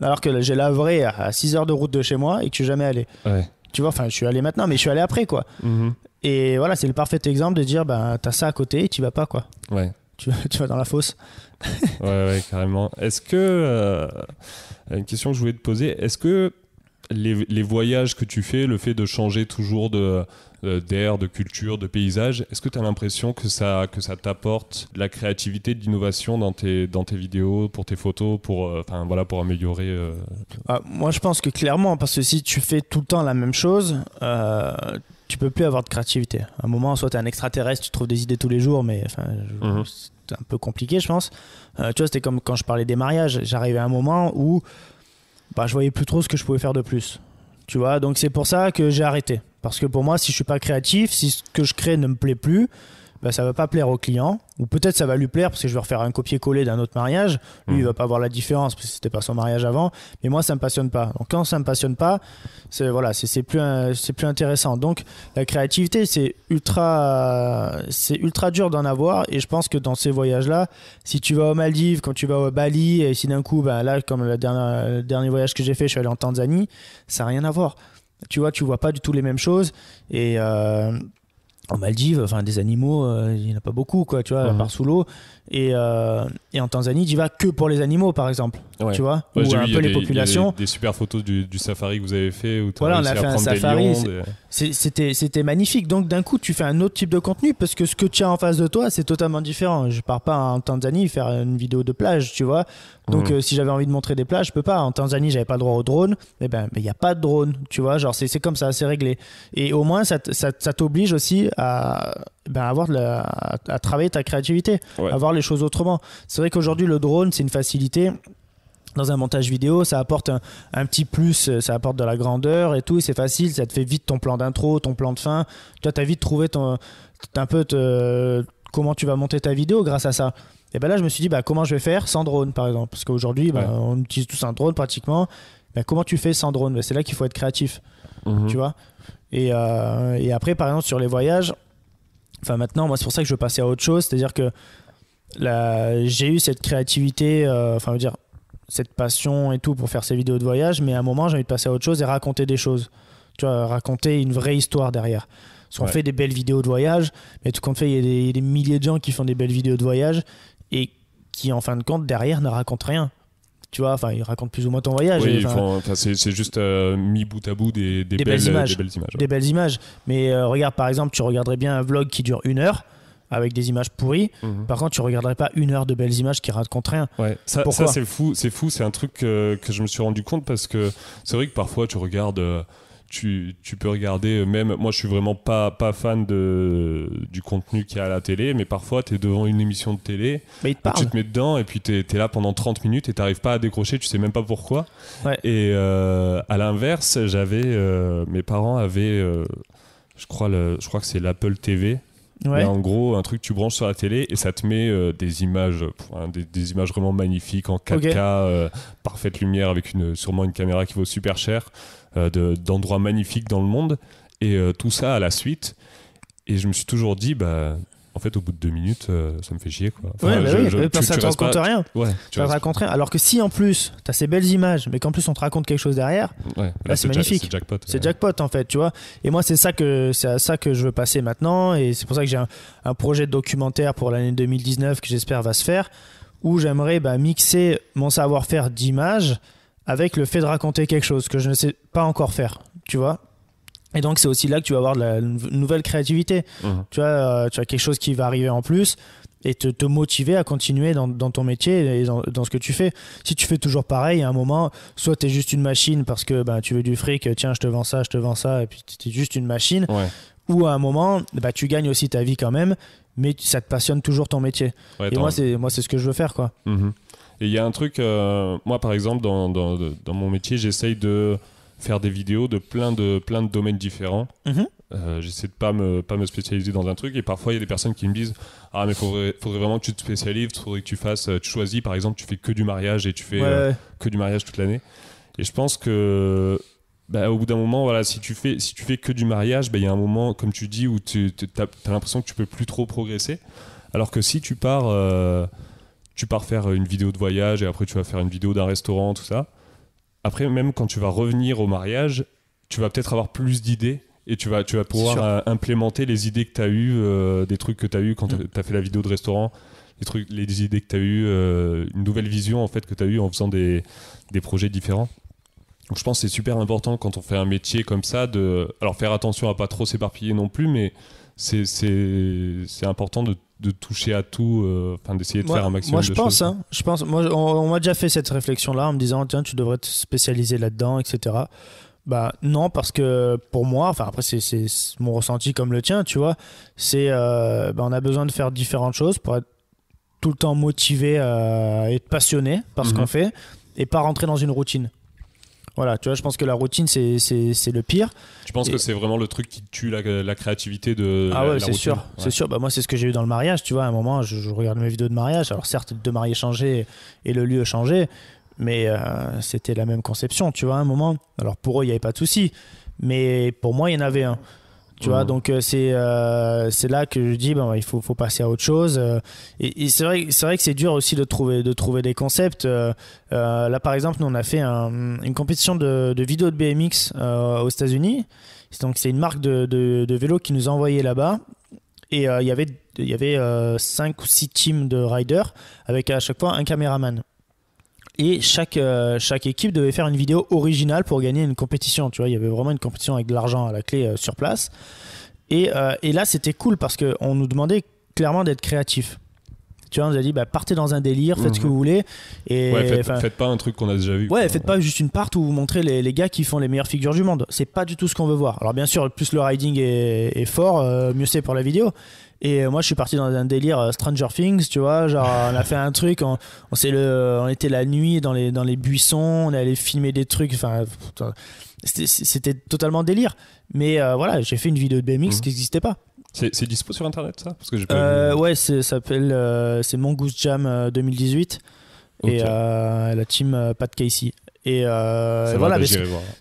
B: alors que j'ai lavré à 6 heures de route de chez moi et que je suis jamais allé. Ouais. Tu vois, enfin, je suis allé maintenant, mais je suis allé après, quoi. Mm-hmm. Et voilà, c'est le parfait exemple de dire, t'as ça à côté et tu vas pas, quoi.
A: Ouais.
B: Tu vas dans la fosse.
A: ouais, carrément. Est-ce que une question que je voulais te poser, est-ce que les voyages que tu fais, le fait de changer toujours d'air, de culture, de paysage, est-ce que tu as l'impression que ça t'apporte de la créativité, de l'innovation dans tes vidéos, pour tes photos, pour améliorer
B: Moi je pense que clairement, parce que si tu fais tout le temps la même chose, tu peux plus avoir de créativité. À un moment, soit tu es un extraterrestre, tu trouves des idées tous les jours, mais c'est un peu compliqué, je pense. Tu vois, c'était comme quand je parlais des mariages, j'arrivais à un moment où je voyais plus trop ce que je pouvais faire de plus. Tu vois, donc c'est pour ça que j'ai arrêté. Parce que pour moi, si je suis pas créatif, si ce que je crée ne me plaît plus, ça va pas plaire au client. Ou peut-être ça va lui plaire parce que je vais refaire un copier-coller d'un autre mariage. Lui, il va pas voir la différence parce que c'était pas son mariage avant. Mais moi, ça me passionne pas. Donc quand ça me passionne pas, c'est plus intéressant. Donc la créativité, c'est ultra dur d'en avoir. Et je pense que dans ces voyages-là, si tu vas aux Maldives, quand tu vas au Bali, et si d'un coup, là, comme le dernier voyage que j'ai fait, je suis allé en Tanzanie, ça n'a rien à voir. Tu vois pas du tout les mêmes choses. Et en Maldives, des animaux, il n'y en a pas beaucoup, quoi, tu vois, à part sous l'eau. Et en Tanzanie, tu vas que pour les animaux, par exemple. Ouais. Tu vois,
A: ou
B: un peu les populations.
A: Il y a des super photos du safari que vous avez fait où tu
B: on a fait un safari. C'était magnifique. Donc d'un coup, tu fais un autre type de contenu parce que ce que tu as en face de toi, c'est totalement différent. Je pars pas en Tanzanie faire une vidéo de plage, tu vois. Donc si j'avais envie de montrer des plages, je peux pas. En Tanzanie, j'avais pas le droit au drone. Mais il y a pas de drone, tu vois. Genre c'est comme ça, c'est réglé. Et au moins, ça t'oblige aussi à travailler ta créativité, à voir les choses autrement. C'est vrai qu'aujourd'hui, le drone, c'est une facilité. Dans un montage vidéo, ça apporte un petit plus, ça apporte de la grandeur et tout, et c'est facile, ça te fait vite ton plan d'intro, ton plan de fin. Toi, tu as vite trouvé comment tu vas monter ta vidéo grâce à ça. Et là, je me suis dit, comment je vais faire sans drone, par exemple. Parce qu'aujourd'hui, on utilise tous un drone pratiquement. Comment tu fais sans drone? C'est là qu'il faut être créatif, tu vois. Et après, par exemple, sur les voyages, maintenant, moi, c'est pour ça que je veux passer à autre chose. C'est-à-dire que j'ai eu cette créativité, cette passion et tout pour faire ces vidéos de voyage, mais à un moment j'ai envie de passer à autre chose et raconter des choses, Tu vois, raconter une vraie histoire derrière. Parce qu'on fait des belles vidéos de voyage, mais tout compte fait, il y a des milliers de gens qui font des belles vidéos de voyage et qui, en fin de compte, derrière, ne racontent rien. Tu vois, enfin, ils racontent plus ou moins ton voyage.
A: Oui, c'est juste mis bout à bout des belles images.
B: Des belles images. Mais regarde, par exemple, tu regarderais bien un vlog qui dure 1 heure avec des images pourries. Par contre, tu regarderais pas 1 heure de belles images qui racontent rien.
A: Ouais, ça c'est fou. C'est un truc que je me suis rendu compte parce que c'est vrai que parfois tu regardes. Tu peux regarder, même moi je suis vraiment pas fan du contenu qu'il y a à la télé, mais parfois tu es devant une émission de télé, tu te mets dedans et puis tu es là pendant 30 minutes et tu n'arrives pas à décrocher, tu sais même pas pourquoi. Ouais. Et à l'inverse, mes parents avaient, je crois que c'est l'Apple TV. Ouais. En gros, un truc tu branches sur la télé et ça te met des images, des images vraiment magnifiques en 4K, parfaite lumière avec sûrement une caméra qui vaut super cher. D'endroits magnifiques dans le monde et tout ça à la suite, et je me suis toujours dit en fait au bout de 2 minutes ça me fait chier quoi.
B: Enfin, ça te raconte rien. Ça te raconte rien, alors que si en plus t'as ces belles images mais qu'en plus on te raconte quelque chose derrière, là c'est magnifique. C'est jackpot en fait, tu vois. Et moi c'est à ça que je veux passer maintenant, et c'est pour ça que j'ai un projet de documentaire pour l'année 2019 que j'espère va se faire, où j'aimerais mixer mon savoir-faire d'image avec le fait de raconter quelque chose que je ne sais pas encore faire, tu vois. Et donc, c'est aussi là que tu vas avoir de la nouvelle créativité. Tu vois, tu as quelque chose qui va arriver en plus et te motiver à continuer dans ton métier et dans ce que tu fais. Si tu fais toujours pareil, à un moment, soit tu es juste une machine parce que tu veux du fric, tiens, je te vends ça, et puis tu es juste une machine. Ouais. Ou à un moment, tu gagnes aussi ta vie quand même, mais ça te passionne toujours ton métier. Ouais, et moi, c'est ce que je veux faire, quoi.
A: Et il y a un truc, moi par exemple, dans mon métier, j'essaye de faire des vidéos de plein de domaines différents. J'essaie de pas me spécialiser dans un truc, et parfois il y a des personnes qui me disent mais faudrait vraiment que tu te spécialises, faudrait que tu choisis, par exemple, tu fais que du mariage et tu fais que du mariage toute l'année. Et je pense que au bout d'un moment, voilà, si tu fais que du mariage, il y a un moment, comme tu dis, où t'as l'impression que tu peux plus trop progresser, alors que si tu pars faire une vidéo de voyage et après tu vas faire une vidéo d'un restaurant, tout ça. Après, même quand tu vas revenir au mariage, tu vas peut-être avoir plus d'idées et tu vas pouvoir implémenter les idées que tu as eues, des trucs que tu as eues quand tu as fait la vidéo de restaurant, les idées que tu as eues, une nouvelle vision en fait que tu as eues en faisant des projets différents. Donc je pense que c'est super important quand on fait un métier comme ça alors faire attention à pas trop s'éparpiller non plus, mais c'est important de toucher à tout, d'essayer de faire un maximum de choses.
B: Je pense, on m'a déjà fait cette réflexion-là en me disant tiens, tu devrais te spécialiser là-dedans, etc. Non, parce que pour moi, après c'est mon ressenti comme le tien, tu vois, c'est on a besoin de faire différentes choses pour être tout le temps motivé et être passionné par ce qu'on fait et pas rentrer dans une routine. Voilà, tu vois, je pense que la routine, c'est le pire.
A: Tu penses que c'est vraiment le truc qui tue la créativité de
B: la
A: routine?
B: C'est sûr. Moi, c'est ce que j'ai eu dans le mariage, tu vois. À un moment, je regarde mes vidéos de mariage. Alors, certes, deux mariés changés et le lieu changé, mais c'était la même conception, tu vois, à un moment. Alors, pour eux, il n'y avait pas de souci, mais pour moi, il y en avait un. Tu vois, donc c'est là que je dis il faut passer à autre chose, et c'est vrai que c'est dur aussi de trouver des concepts. Là par exemple, nous on a fait une compétition de vidéos de BMX aux États-Unis. Donc c'est une marque de vélo qui nous a envoyé là-bas, et il y avait 5 ou 6 teams de riders avec à chaque fois un caméraman. Et chaque équipe devait faire une vidéo originale pour gagner une compétition. Tu vois, il y avait vraiment une compétition avec de l'argent à la clé sur place. Et là, c'était cool parce qu'on nous demandait clairement d'être créatifs. Tu vois, on nous a dit partez dans un délire, faites ce que vous voulez. Et
A: faites pas un truc qu'on a déjà vu.
B: Ouais, faites pas juste une part où vous montrez les gars qui font les meilleures figures du monde. C'est pas du tout ce qu'on veut voir. Alors bien sûr, plus le riding est fort, mieux c'est pour la vidéo. Et moi je suis parti dans un délire Stranger Things, tu vois, genre on a fait un truc, on était la nuit dans les buissons, on allait filmer des trucs, c'était totalement délire. Mais voilà, j'ai fait une vidéo de BMX qui n'existait pas.
A: C'est dispo sur internet, ça? Parce que j'ai pas vu.
B: Ouais, ça s'appelle c'est Mongoose Jam 2018. Okay. Et la team Pat Casey. Et voilà,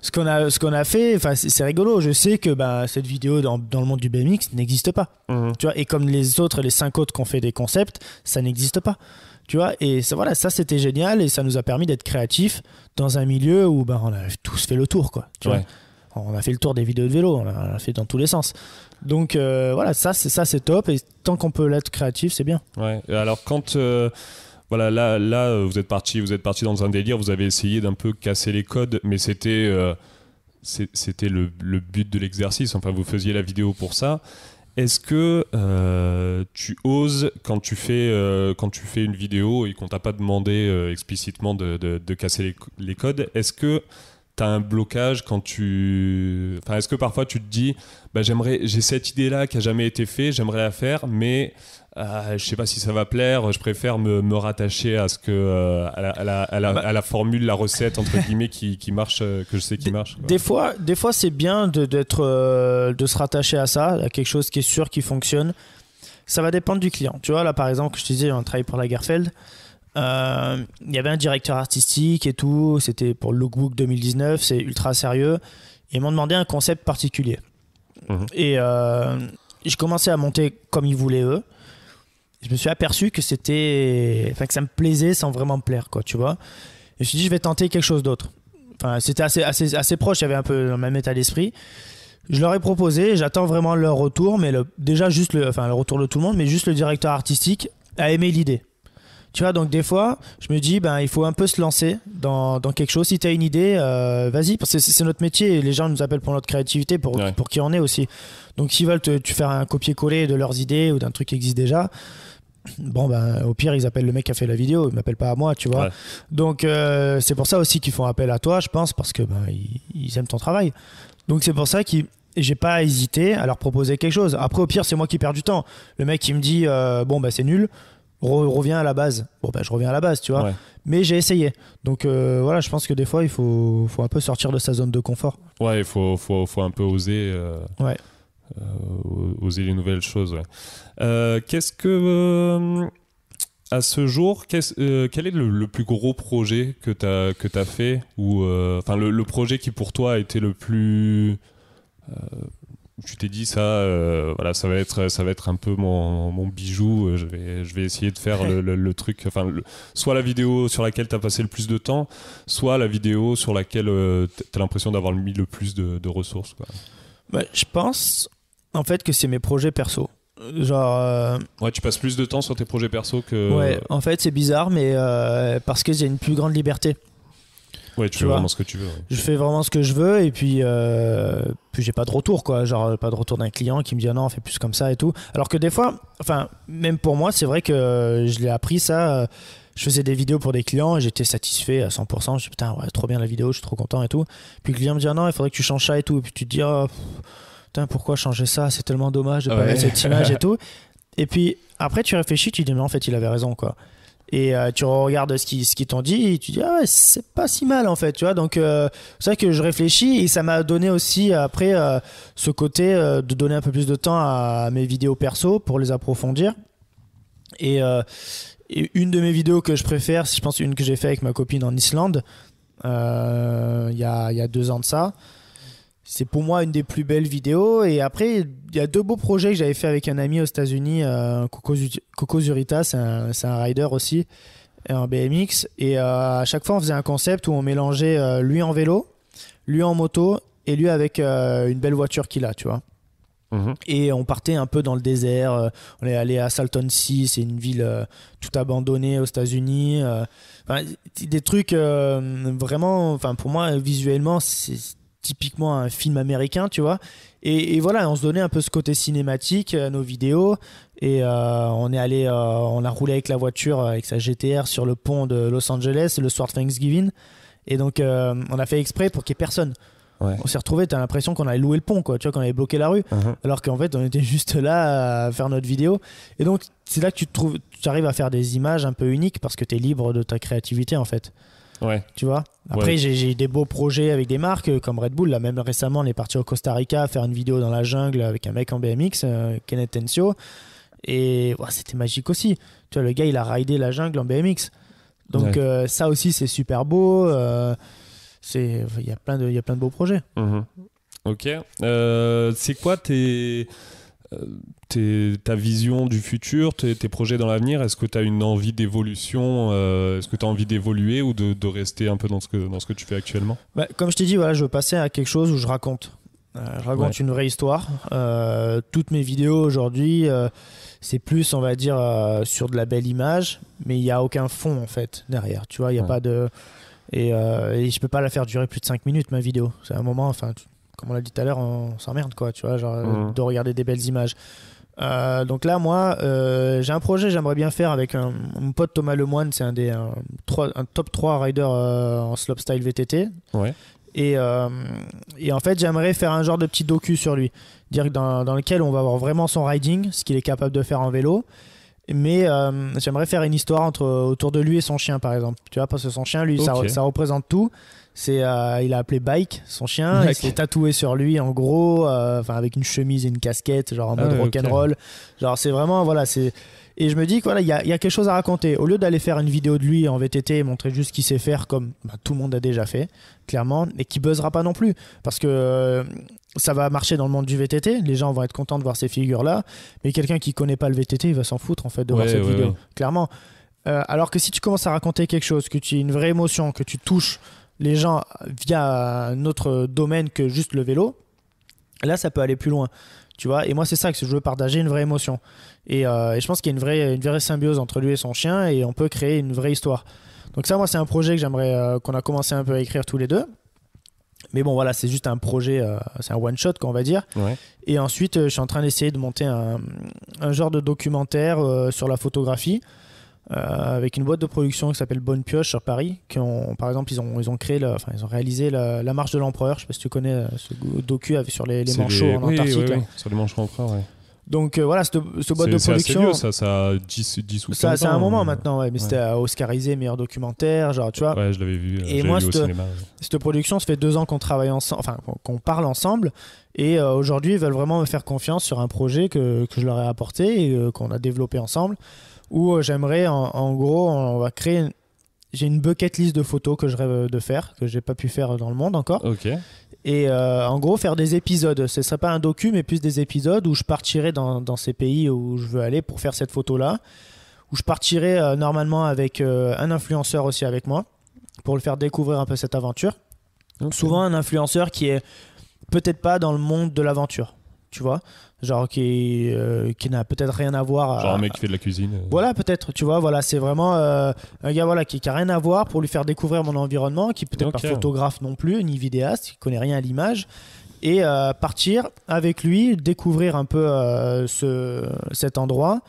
B: ce qu'on a fait, c'est rigolo. Je sais que cette vidéo dans le monde du BMX n'existe pas. Tu vois, et comme les 5 autres qui ont fait des concepts, ça n'existe pas. Tu vois, et ça c'était génial, et ça nous a permis d'être créatifs dans un milieu où on a tous fait le tour, quoi. Tu vois. on a fait le tour des vidéos de vélo, on a fait dans tous les sens. Donc voilà, ça c'est top, et tant qu'on peut l'être créatif, c'est bien.
A: Ouais. Et alors quand voilà, là vous êtes parti dans un délire, vous avez essayé d'un peu casser les codes, mais c'était le but de l'exercice, enfin vous faisiez la vidéo pour ça. Est-ce que tu oses, quand tu fais une vidéo et qu'on t'a pas demandé explicitement de casser les codes, est-ce que tu as un blocage est-ce que parfois tu te dis j'ai cette idée-là qui a jamais été faite, j'aimerais la faire, mais je sais pas si ça va plaire, je préfère me rattacher à ce que à la formule, la recette entre guillemets qui marche, que je sais qui marche, quoi.
B: Des fois c'est bien de se rattacher à ça, à quelque chose qui est sûr, qui fonctionne. Ça va dépendre du client. Tu vois, là par exemple, je te disais, on travaille pour Lagerfeld. Il y avait un directeur artistique et tout, c'était pour le Lookbook 2019, c'est ultra sérieux. Ils m'ont demandé un concept particulier. Et je commençais à monter comme ils voulaient eux. Je me suis aperçu que que ça me plaisait sans vraiment me plaire, quoi, tu vois. Et je me suis dit, je vais tenter quelque chose d'autre. Enfin, c'était assez proche, il y avait un peu le même état d'esprit. Je leur ai proposé, j'attends vraiment leur retour, mais déjà juste le retour de tout le monde, mais juste le directeur artistique a aimé l'idée. Tu vois, donc des fois, je me dis, il faut un peu se lancer dans quelque chose. Si tu as une idée, vas-y, parce que c'est notre métier et les gens nous appellent pour notre créativité, pour qui on est aussi. Donc s'ils veulent tu faire un copier-coller de leurs idées ou d'un truc qui existe déjà, au pire, ils appellent le mec qui a fait la vidéo, ils m'appellent pas à moi, tu vois. Ouais. Donc c'est pour ça aussi qu'ils font appel à toi, je pense, parce que ils aiment ton travail. Donc c'est pour ça que j'ai pas hésité à leur proposer quelque chose. Après, au pire, c'est moi qui perds du temps. Le mec qui me dit c'est nul, reviens à la base. Je reviens à la base, tu vois. Ouais. Mais j'ai essayé. Donc voilà, je pense que des fois, il faut un peu sortir de sa zone de confort.
A: Ouais, il faut un peu oser. Oser les nouvelles choses. Ouais. Qu'est-ce que à ce jour, quel est le plus gros projet que t'as fait, ou le projet qui pour toi a été le plus tu t'es dit ça ça va être un peu mon bijou, je vais essayer de faire le truc, soit la vidéo sur laquelle t'as passé le plus de temps, soit la vidéo sur laquelle t'as l'impression d'avoir mis le plus de ressources, quoi.
B: Je pense en fait que c'est mes projets perso. Genre
A: ouais, tu passes plus de temps sur tes projets perso que...
B: Ouais, en fait c'est bizarre, mais parce que j'ai une plus grande liberté.
A: Ouais, tu fais vraiment ce que tu veux. Ouais.
B: Je fais vraiment ce que je veux, et puis j'ai pas de retour, quoi. Genre pas de retour d'un client qui me dit non, fais plus comme ça et tout. Alors que des fois, même pour moi, c'est vrai que je l'ai appris ça. Je faisais des vidéos pour des clients et j'étais satisfait à 100%. Je dis putain, ouais, trop bien la vidéo, je suis trop content et tout. Puis le client me dit non, il faudrait que tu changes ça et tout. Et puis tu te dis putain, pourquoi changer ça, c'est tellement dommage de pas mettre cette image et tout. Et puis après tu réfléchis, tu te dis mais en fait il avait raison, quoi. Et tu regardes ce qu'ils t'ont dit et tu dis ouais, c'est pas si mal en fait, tu vois. Donc c'est vrai que je réfléchis, et ça m'a donné aussi après ce côté de donner un peu plus de temps à mes vidéos perso pour les approfondir. Et une de mes vidéos que je préfère, je pense une que j'ai fait avec ma copine en Islande il y a 2 ans de ça. C'est pour moi une des plus belles vidéos. Et après, il y a 2 beaux projets que j'avais fait avec un ami aux États-Unis, Coco Zurita, c'est un rider aussi, en BMX. Et à chaque fois, on faisait un concept où on mélangeait lui en vélo, lui en moto et lui avec une belle voiture qu'il a, tu vois. Et on partait un peu dans le désert. On est allé à Salton Sea, c'est une ville tout abandonnée aux États-Unis. Des trucs vraiment, pour moi, visuellement, c'est typiquement un film américain, tu vois. Et voilà, on se donnait un peu ce côté cinématique à nos vidéos. Et on est allé, on a roulé avec la voiture, avec sa GTR sur le pont de Los Angeles le soir de Thanksgiving. Et donc, on a fait exprès pour qu'il n'y ait personne. Ouais. On s'est retrouvés, t'as l'impression qu'on avait loué le pont, quoi, tu vois, qu'on avait bloqué la rue, alors qu'en fait on était juste là à faire notre vidéo. Et donc c'est là que tu arrives à faire des images un peu uniques parce que t'es libre de ta créativité, en fait.
A: Ouais.
B: Tu vois. Après j'ai des beaux projets avec des marques comme Red Bull. Là même récemment on est parti au Costa Rica faire une vidéo dans la jungle avec un mec en BMX, Kenneth Tencio, et c'était magique aussi. Tu vois, le gars il a ridé la jungle en BMX. Donc ça aussi c'est super beau. Il y a plein de beaux projets.
A: Ok. C'est quoi ta vision du futur, tes projets dans l'avenir, est-ce que tu as une envie d'évolution, est-ce que tu as envie d'évoluer ou de rester un peu dans ce que tu fais actuellement?
B: Comme je t'ai dit, voilà, je veux passer à quelque chose où je raconte. Je raconte une vraie histoire. Toutes mes vidéos aujourd'hui, c'est plus, on va dire, sur de la belle image, mais il n'y a aucun fond en fait derrière. Tu vois, il n'y a pas de. Et je peux pas la faire durer plus de 5 minutes ma vidéo. C'est un moment, enfin, comme on l'a dit tout à l'heure, on s'emmerde quoi, tu vois, genre de regarder des belles images. Donc là, moi, j'ai un projet, j'aimerais bien faire avec mon pote Thomas Lemoine, c'est un top 3 rider en slopestyle VTT.
A: Ouais.
B: Et en fait, j'aimerais faire un genre de petit docu sur lui, dire dans lequel on va voir vraiment son riding, ce qu'il est capable de faire en vélo. Mais j'aimerais faire une histoire autour de lui et son chien, par exemple. Tu vois, parce que son chien, lui, ça représente tout. Il a appelé Bike, son chien. Il s'est tatoué sur lui, en gros, avec une chemise et une casquette, genre en mode rock'n'roll. Genre, c'est vraiment, voilà, c'est. Et je me dis qu'il y a quelque chose à raconter. Au lieu d'aller faire une vidéo de lui en VTT et montrer juste ce qu'il sait faire, comme tout le monde a déjà fait, clairement, et qui buzzera pas non plus. Parce que ça va marcher dans le monde du VTT. Les gens vont être contents de voir ces figures-là. Mais quelqu'un qui connaît pas le VTT, il va s'en foutre en fait de voir cette vidéo. Clairement. Alors que si tu commences à raconter quelque chose, que tu as une vraie émotion, que tu touches les gens via un autre domaine que juste le vélo, là, ça peut aller plus loin. Tu vois, et moi c'est ça que je veux partager, une vraie émotion, et je pense qu'il y a une vraie symbiose entre lui et son chien, et on peut créer une vraie histoire. Donc ça, moi, c'est un projet que j'aimerais qu'on a commencé un peu à écrire tous les deux, mais bon voilà, c'est juste un projet, c'est un one shot qu'on va dire. Et ensuite je suis en train d'essayer de monter un genre de documentaire sur la photographie, avec une boîte de production qui s'appelle Bonne Pioche sur Paris, par exemple ils ont réalisé la marche de l'empereur. Je sais pas si tu connais ce docu sur les manchots en Antarctique.
A: Oui, sur les manchots empereurs, ouais.
B: Donc voilà, cette boîte de production,
A: c'est assez vieux, ça a 10 ou 15 ans.
B: C'est un moment maintenant, mais c'était oscarisé meilleur documentaire, genre, tu vois.
A: Ouais, je l'avais vu,
B: et moi,
A: vu au cinéma.
B: Cette production, ça fait 2 ans qu'on travaille ensemble, enfin qu'on parle ensemble, et aujourd'hui ils veulent vraiment me faire confiance sur un projet que je leur ai apporté et qu'on a développé ensemble, où j'aimerais, en gros, on va créer j'ai une bucket list de photos que je rêve de faire, que j'ai pas pu faire dans le monde encore. Et en gros, faire des épisodes. Ce serait pas un docu, mais plus des épisodes où je partirais dans ces pays où je veux aller pour faire cette photo-là. Où je partirais normalement avec un influenceur aussi avec moi, pour le faire découvrir un peu cette aventure. Souvent un influenceur qui est peut-être pas dans le monde de l'aventure, tu vois, genre qui n'a peut-être rien à voir
A: genre un mec qui fait de la cuisine,
B: voilà, peut-être, tu vois, voilà, c'est vraiment un gars, voilà, qui a rien à voir, pour lui faire découvrir mon environnement, qui peut-être pas photographe non plus ni vidéaste, qui connaît rien à l'image, et partir avec lui, découvrir un peu cet endroit,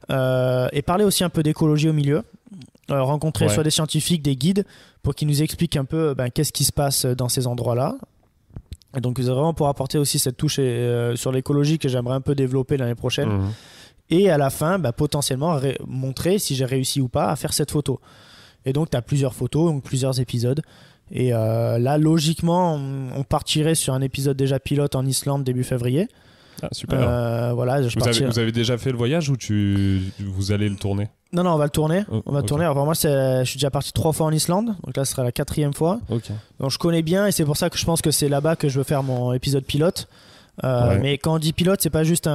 B: et parler aussi un peu d'écologie au milieu, rencontrer soit des scientifiques, des guides, pour qu'ils nous expliquent un peu qu'est-ce qui se passe dans ces endroits-là. Et donc c'est vraiment pour apporter aussi cette touche sur l'écologie que j'aimerais un peu développer l'année prochaine. Et à la fin, potentiellement montrer si j'ai réussi ou pas à faire cette photo. Et donc tu as plusieurs photos, donc plusieurs épisodes. Et là, logiquement, on partirait sur un épisode déjà pilote en Islande début février.
A: Ah, super.
B: Voilà,
A: vous avez déjà fait le voyage ou vous allez le tourner? Non,
B: on va le tourner. Tourner. Alors, moi, je suis déjà parti 3 fois en Islande. Donc là, ce sera la 4e fois. Donc je connais bien, et c'est pour ça que je pense que c'est là-bas que je veux faire mon épisode pilote. Mais quand on dit pilote, c'est pas juste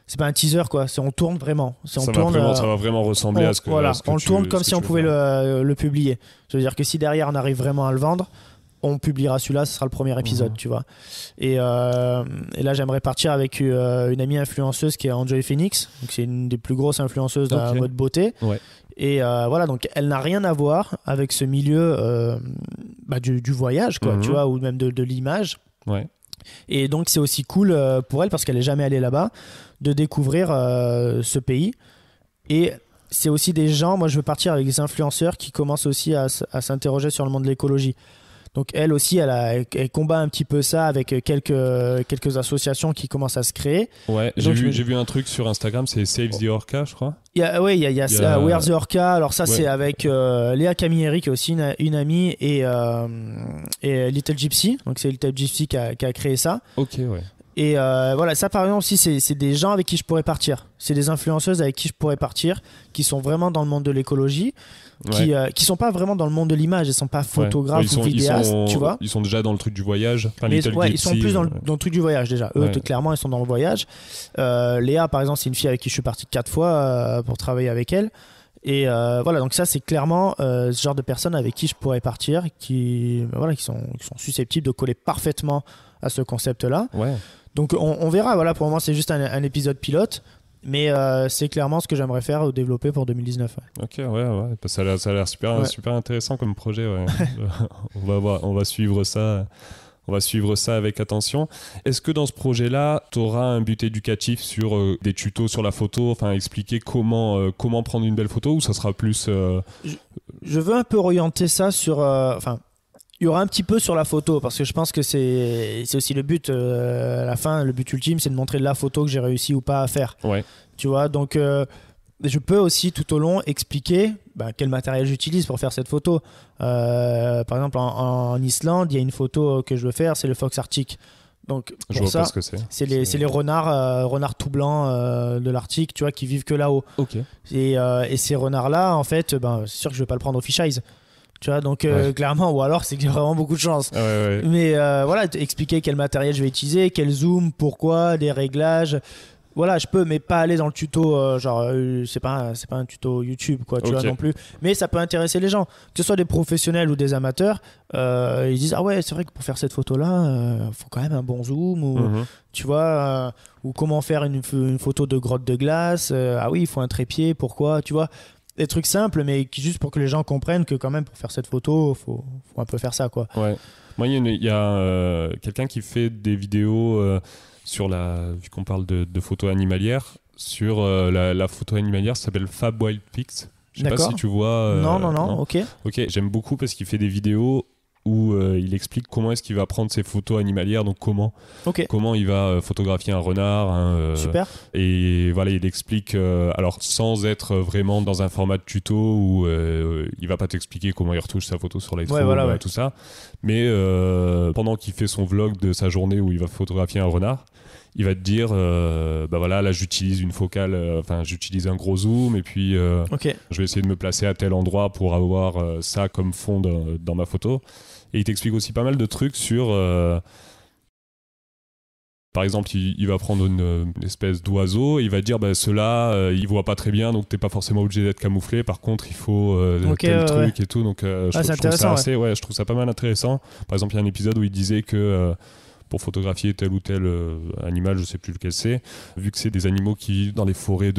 B: c'est pas un teaser, quoi. On tourne vraiment. Ça
A: va vraiment ressembler à ce que
B: on le tourne comme si on pouvait le publier. Je veux dire que si derrière on arrive vraiment à le vendre, on publiera celui-là, ce sera le premier épisode, tu vois. Et là, j'aimerais partir avec une amie influenceuse qui est Enjoy Phoenix. Donc, c'est une des plus grosses influenceuses de la mode beauté. Et voilà, donc elle n'a rien à voir avec ce milieu du voyage, quoi, tu vois, ou même de l'image. Et donc, c'est aussi cool pour elle, parce qu'elle n'est jamais allée là-bas, de découvrir ce pays. Et c'est aussi des gens, moi je veux partir avec des influenceurs qui commencent aussi à s'interroger sur le monde de l'écologie. Donc elle aussi, elle combat un petit peu ça avec quelques associations qui commencent à se créer.
A: J'ai vu un truc sur Instagram, c'est Save the Orca, je crois.
B: Il y a Where's the Orca. Alors ça, c'est avec Léa Camilleri, qui est aussi une amie, et Little Gypsy. Donc c'est Little Gypsy qui a créé ça. Et voilà, ça par exemple aussi, c'est des gens avec qui je pourrais partir. C'est des influenceuses avec qui je pourrais partir, qui sont vraiment dans le monde de l'écologie. qui sont pas vraiment dans le monde de l'image, ils sont pas photographes ou vidéastes, tu vois.
A: Ils sont déjà dans le truc du voyage. Enfin,
B: ils sont plus dans le truc du voyage déjà. Eux, clairement, ils sont dans le voyage. Léa, par exemple, c'est une fille avec qui je suis parti 4 fois pour travailler avec elle. Et voilà, donc ça, c'est clairement ce genre de personnes avec qui je pourrais partir, qui sont susceptibles de coller parfaitement à ce concept-là. Ouais. Donc on verra. Voilà, pour le moment, c'est juste un épisode pilote. Mais c'est clairement ce que j'aimerais faire ou développer pour 2019. Ouais.
A: Ok, ouais. Ça a l'air super intéressant comme projet. Ouais. on va suivre ça. On va suivre ça avec attention. Est-ce que dans ce projet-là, tu auras un but éducatif sur des tutos sur la photo, enfin expliquer comment prendre une belle photo, ou ça sera plus...
B: Je veux un peu orienter ça sur... il y aura un petit peu sur la photo, parce que je pense que c'est aussi le but. À la fin, le but ultime, c'est de montrer la photo que j'ai réussi ou pas à faire. Ouais. Tu vois, donc... je peux aussi tout au long expliquer quel matériel j'utilise pour faire cette photo. Par exemple, en Islande, il y a une photo que je veux faire, c'est le fox arctique. Donc,
A: je vois pas ce que
B: c'est les renards tout blancs de l'Arctique, tu vois, qui vivent que là-haut. Okay. Et ces renards-là, en fait, c'est sûr que je vais pas le prendre au fisheye. Tu vois, donc clairement, ou alors c'est que j'ai vraiment beaucoup de chance. Ouais. Mais voilà, expliquer quel matériel je vais utiliser, quel zoom, pourquoi, des réglages. Voilà, je peux, mais pas aller dans le tuto, c'est pas un tuto YouTube, quoi, tu vois, non plus. Mais ça peut intéresser les gens, que ce soit des professionnels ou des amateurs. Ils disent, ah ouais, c'est vrai que pour faire cette photo-là, faut quand même un bon zoom, ou, tu vois, ou comment faire une photo de grotte de glace. Ah oui, il faut un trépied, pourquoi, tu vois. Des trucs simples, mais juste pour que les gens comprennent que quand même, pour faire cette photo, faut un peu faire ça, quoi.
A: Ouais. Moi, il y a quelqu'un qui fait des vidéos... vu qu'on parle de photos animalières, sur la photo animalière, ça s'appelle Fab Wild Pics. Je sais pas si tu vois.
B: Non, ok.
A: Ok, j'aime beaucoup parce qu'il fait des vidéos où il explique comment est-ce qu'il va prendre ses photos animalières, donc comment il va photographier un renard.
B: Super.
A: Et voilà, il explique, alors sans être vraiment dans un format de tuto où il va pas t'expliquer comment il retouche sa photo sur Lightroom, tout ça, mais pendant qu'il fait son vlog de sa journée où il va photographier un renard, il va te dire là j'utilise une focale, j'utilise un gros zoom, et puis je vais essayer de me placer à tel endroit pour avoir ça comme fond dans ma photo. Et il t'explique aussi pas mal de trucs sur par exemple, il va prendre une espèce d'oiseau et il va dire ceux-là il voit pas très bien, donc t'es pas forcément obligé d'être camouflé, par contre il faut tel truc et tout, donc je trouve ça pas mal intéressant. Par exemple, il y a un épisode où il disait que pour photographier tel ou tel animal, je sais plus lequel c'est, vu que c'est des animaux qui vivent dans les forêts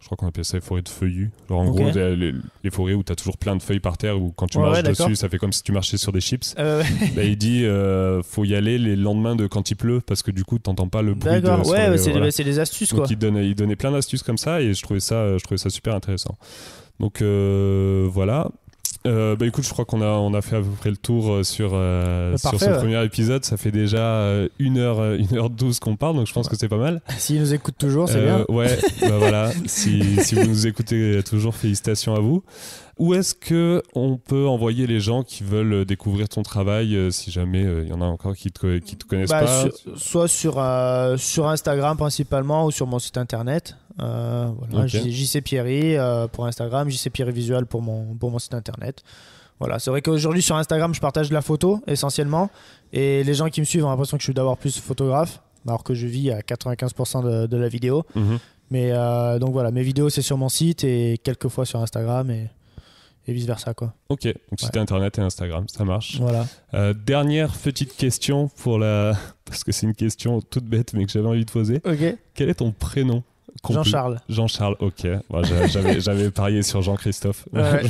A: je crois qu'on appelle ça les forêts de feuillus. Genre en gros, les forêts où tu as toujours plein de feuilles par terre, où quand tu marches dessus, ça fait comme si tu marchais sur des chips. Il dit faut y aller les lendemains de quand il pleut, parce que du coup, tu n'entends pas le bruit.
B: D'accord, c'est des astuces.
A: Donc, il donnait plein d'astuces comme ça, et je trouvais ça super intéressant. Donc voilà. Écoute, je crois qu'on a fait à peu près le tour sur ce premier épisode. Ça fait déjà 1h12 qu'on parle, donc je pense que c'est pas mal.
B: S'ils nous écoutent toujours, c'est bien.
A: Ouais, voilà. Si vous nous écoutez toujours, félicitations à vous. Où est-ce qu'on peut envoyer les gens qui veulent découvrir ton travail, si jamais il y en a encore qui te connaissent pas?
B: Soit sur Instagram principalement, ou sur mon site internet. JC Pierry pour Instagram, JC Pierry Visual pour mon site internet. Voilà, c'est vrai qu'aujourd'hui sur Instagram, je partage de la photo essentiellement, et les gens qui me suivent ont l'impression que je suis d'abord plus photographe, alors que je vis à 95% de la vidéo. Mais donc voilà, mes vidéos c'est sur mon site et quelques fois sur Instagram et vice versa, quoi.
A: Ok, donc site internet et Instagram, ça marche.
B: Voilà.
A: Dernière petite question parce que c'est une question toute bête mais que j'avais envie de poser.
B: Ok.
A: Quel est ton prénom?
B: Jean-Charles.
A: Jean-Charles, ok. Bon, j'avais parié sur Jean-Christophe. Ouais.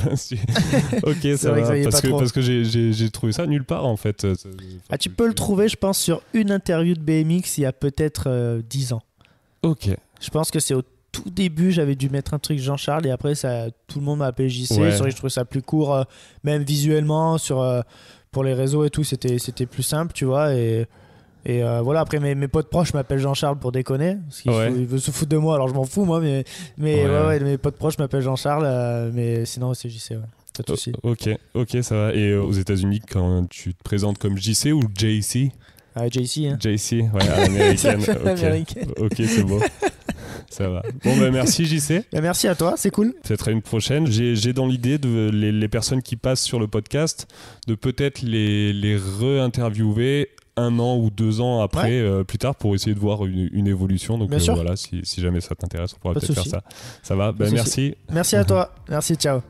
A: Ok, ça va. Parce que j'ai trouvé ça nulle part, en fait.
B: Tu peux le trouver, je pense, sur une interview de BMX il y a peut-être 10 ans.
A: Ok.
B: Je pense que c'est au tout début, j'avais dû mettre un truc Jean-Charles, et après, tout le monde m'a appelé JC. Ouais. Je trouvais ça plus court, même visuellement, pour les réseaux et tout, c'était plus simple, tu vois. Et voilà, après mes potes proches m'appellent Jean-Charles pour déconner, parce qu'ils veulent se foutre de moi, alors je m'en fous, moi, mais mes potes proches m'appellent Jean-Charles, mais sinon c'est JC, pas de soucis.
A: Ok, ça va. Et aux États-Unis, quand tu te présentes comme JC ou JC?
B: JC, hein.
A: JC, ouais, à l'américaine.
B: Américaine.
A: Ok, c'est beau. Ça va. Bon, merci JC.
B: Merci à toi, c'est cool.
A: Peut-être à une prochaine. J'ai dans l'idée de les personnes qui passent sur le podcast, de peut-être les re-interviewer 1 an ou 2 ans après, plus tard, pour essayer de voir une évolution. Donc voilà, si jamais ça t'intéresse, on pourra peut-être faire ça. Ça va, merci.
B: Merci à toi. Merci, ciao.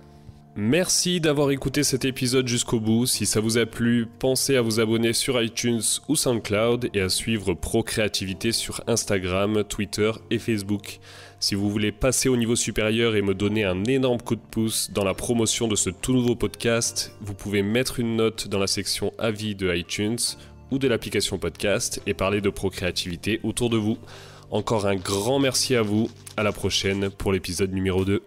A: Merci d'avoir écouté cet épisode jusqu'au bout. Si ça vous a plu, pensez à vous abonner sur iTunes ou SoundCloud et à suivre Procréativité sur Instagram, Twitter et Facebook. Si vous voulez passer au niveau supérieur et me donner un énorme coup de pouce dans la promotion de ce tout nouveau podcast, vous pouvez mettre une note dans la section avis de iTunes ou de l'application podcast et parler de Procréativité autour de vous. Encore un grand merci à vous. À la prochaine pour l'épisode numéro 2.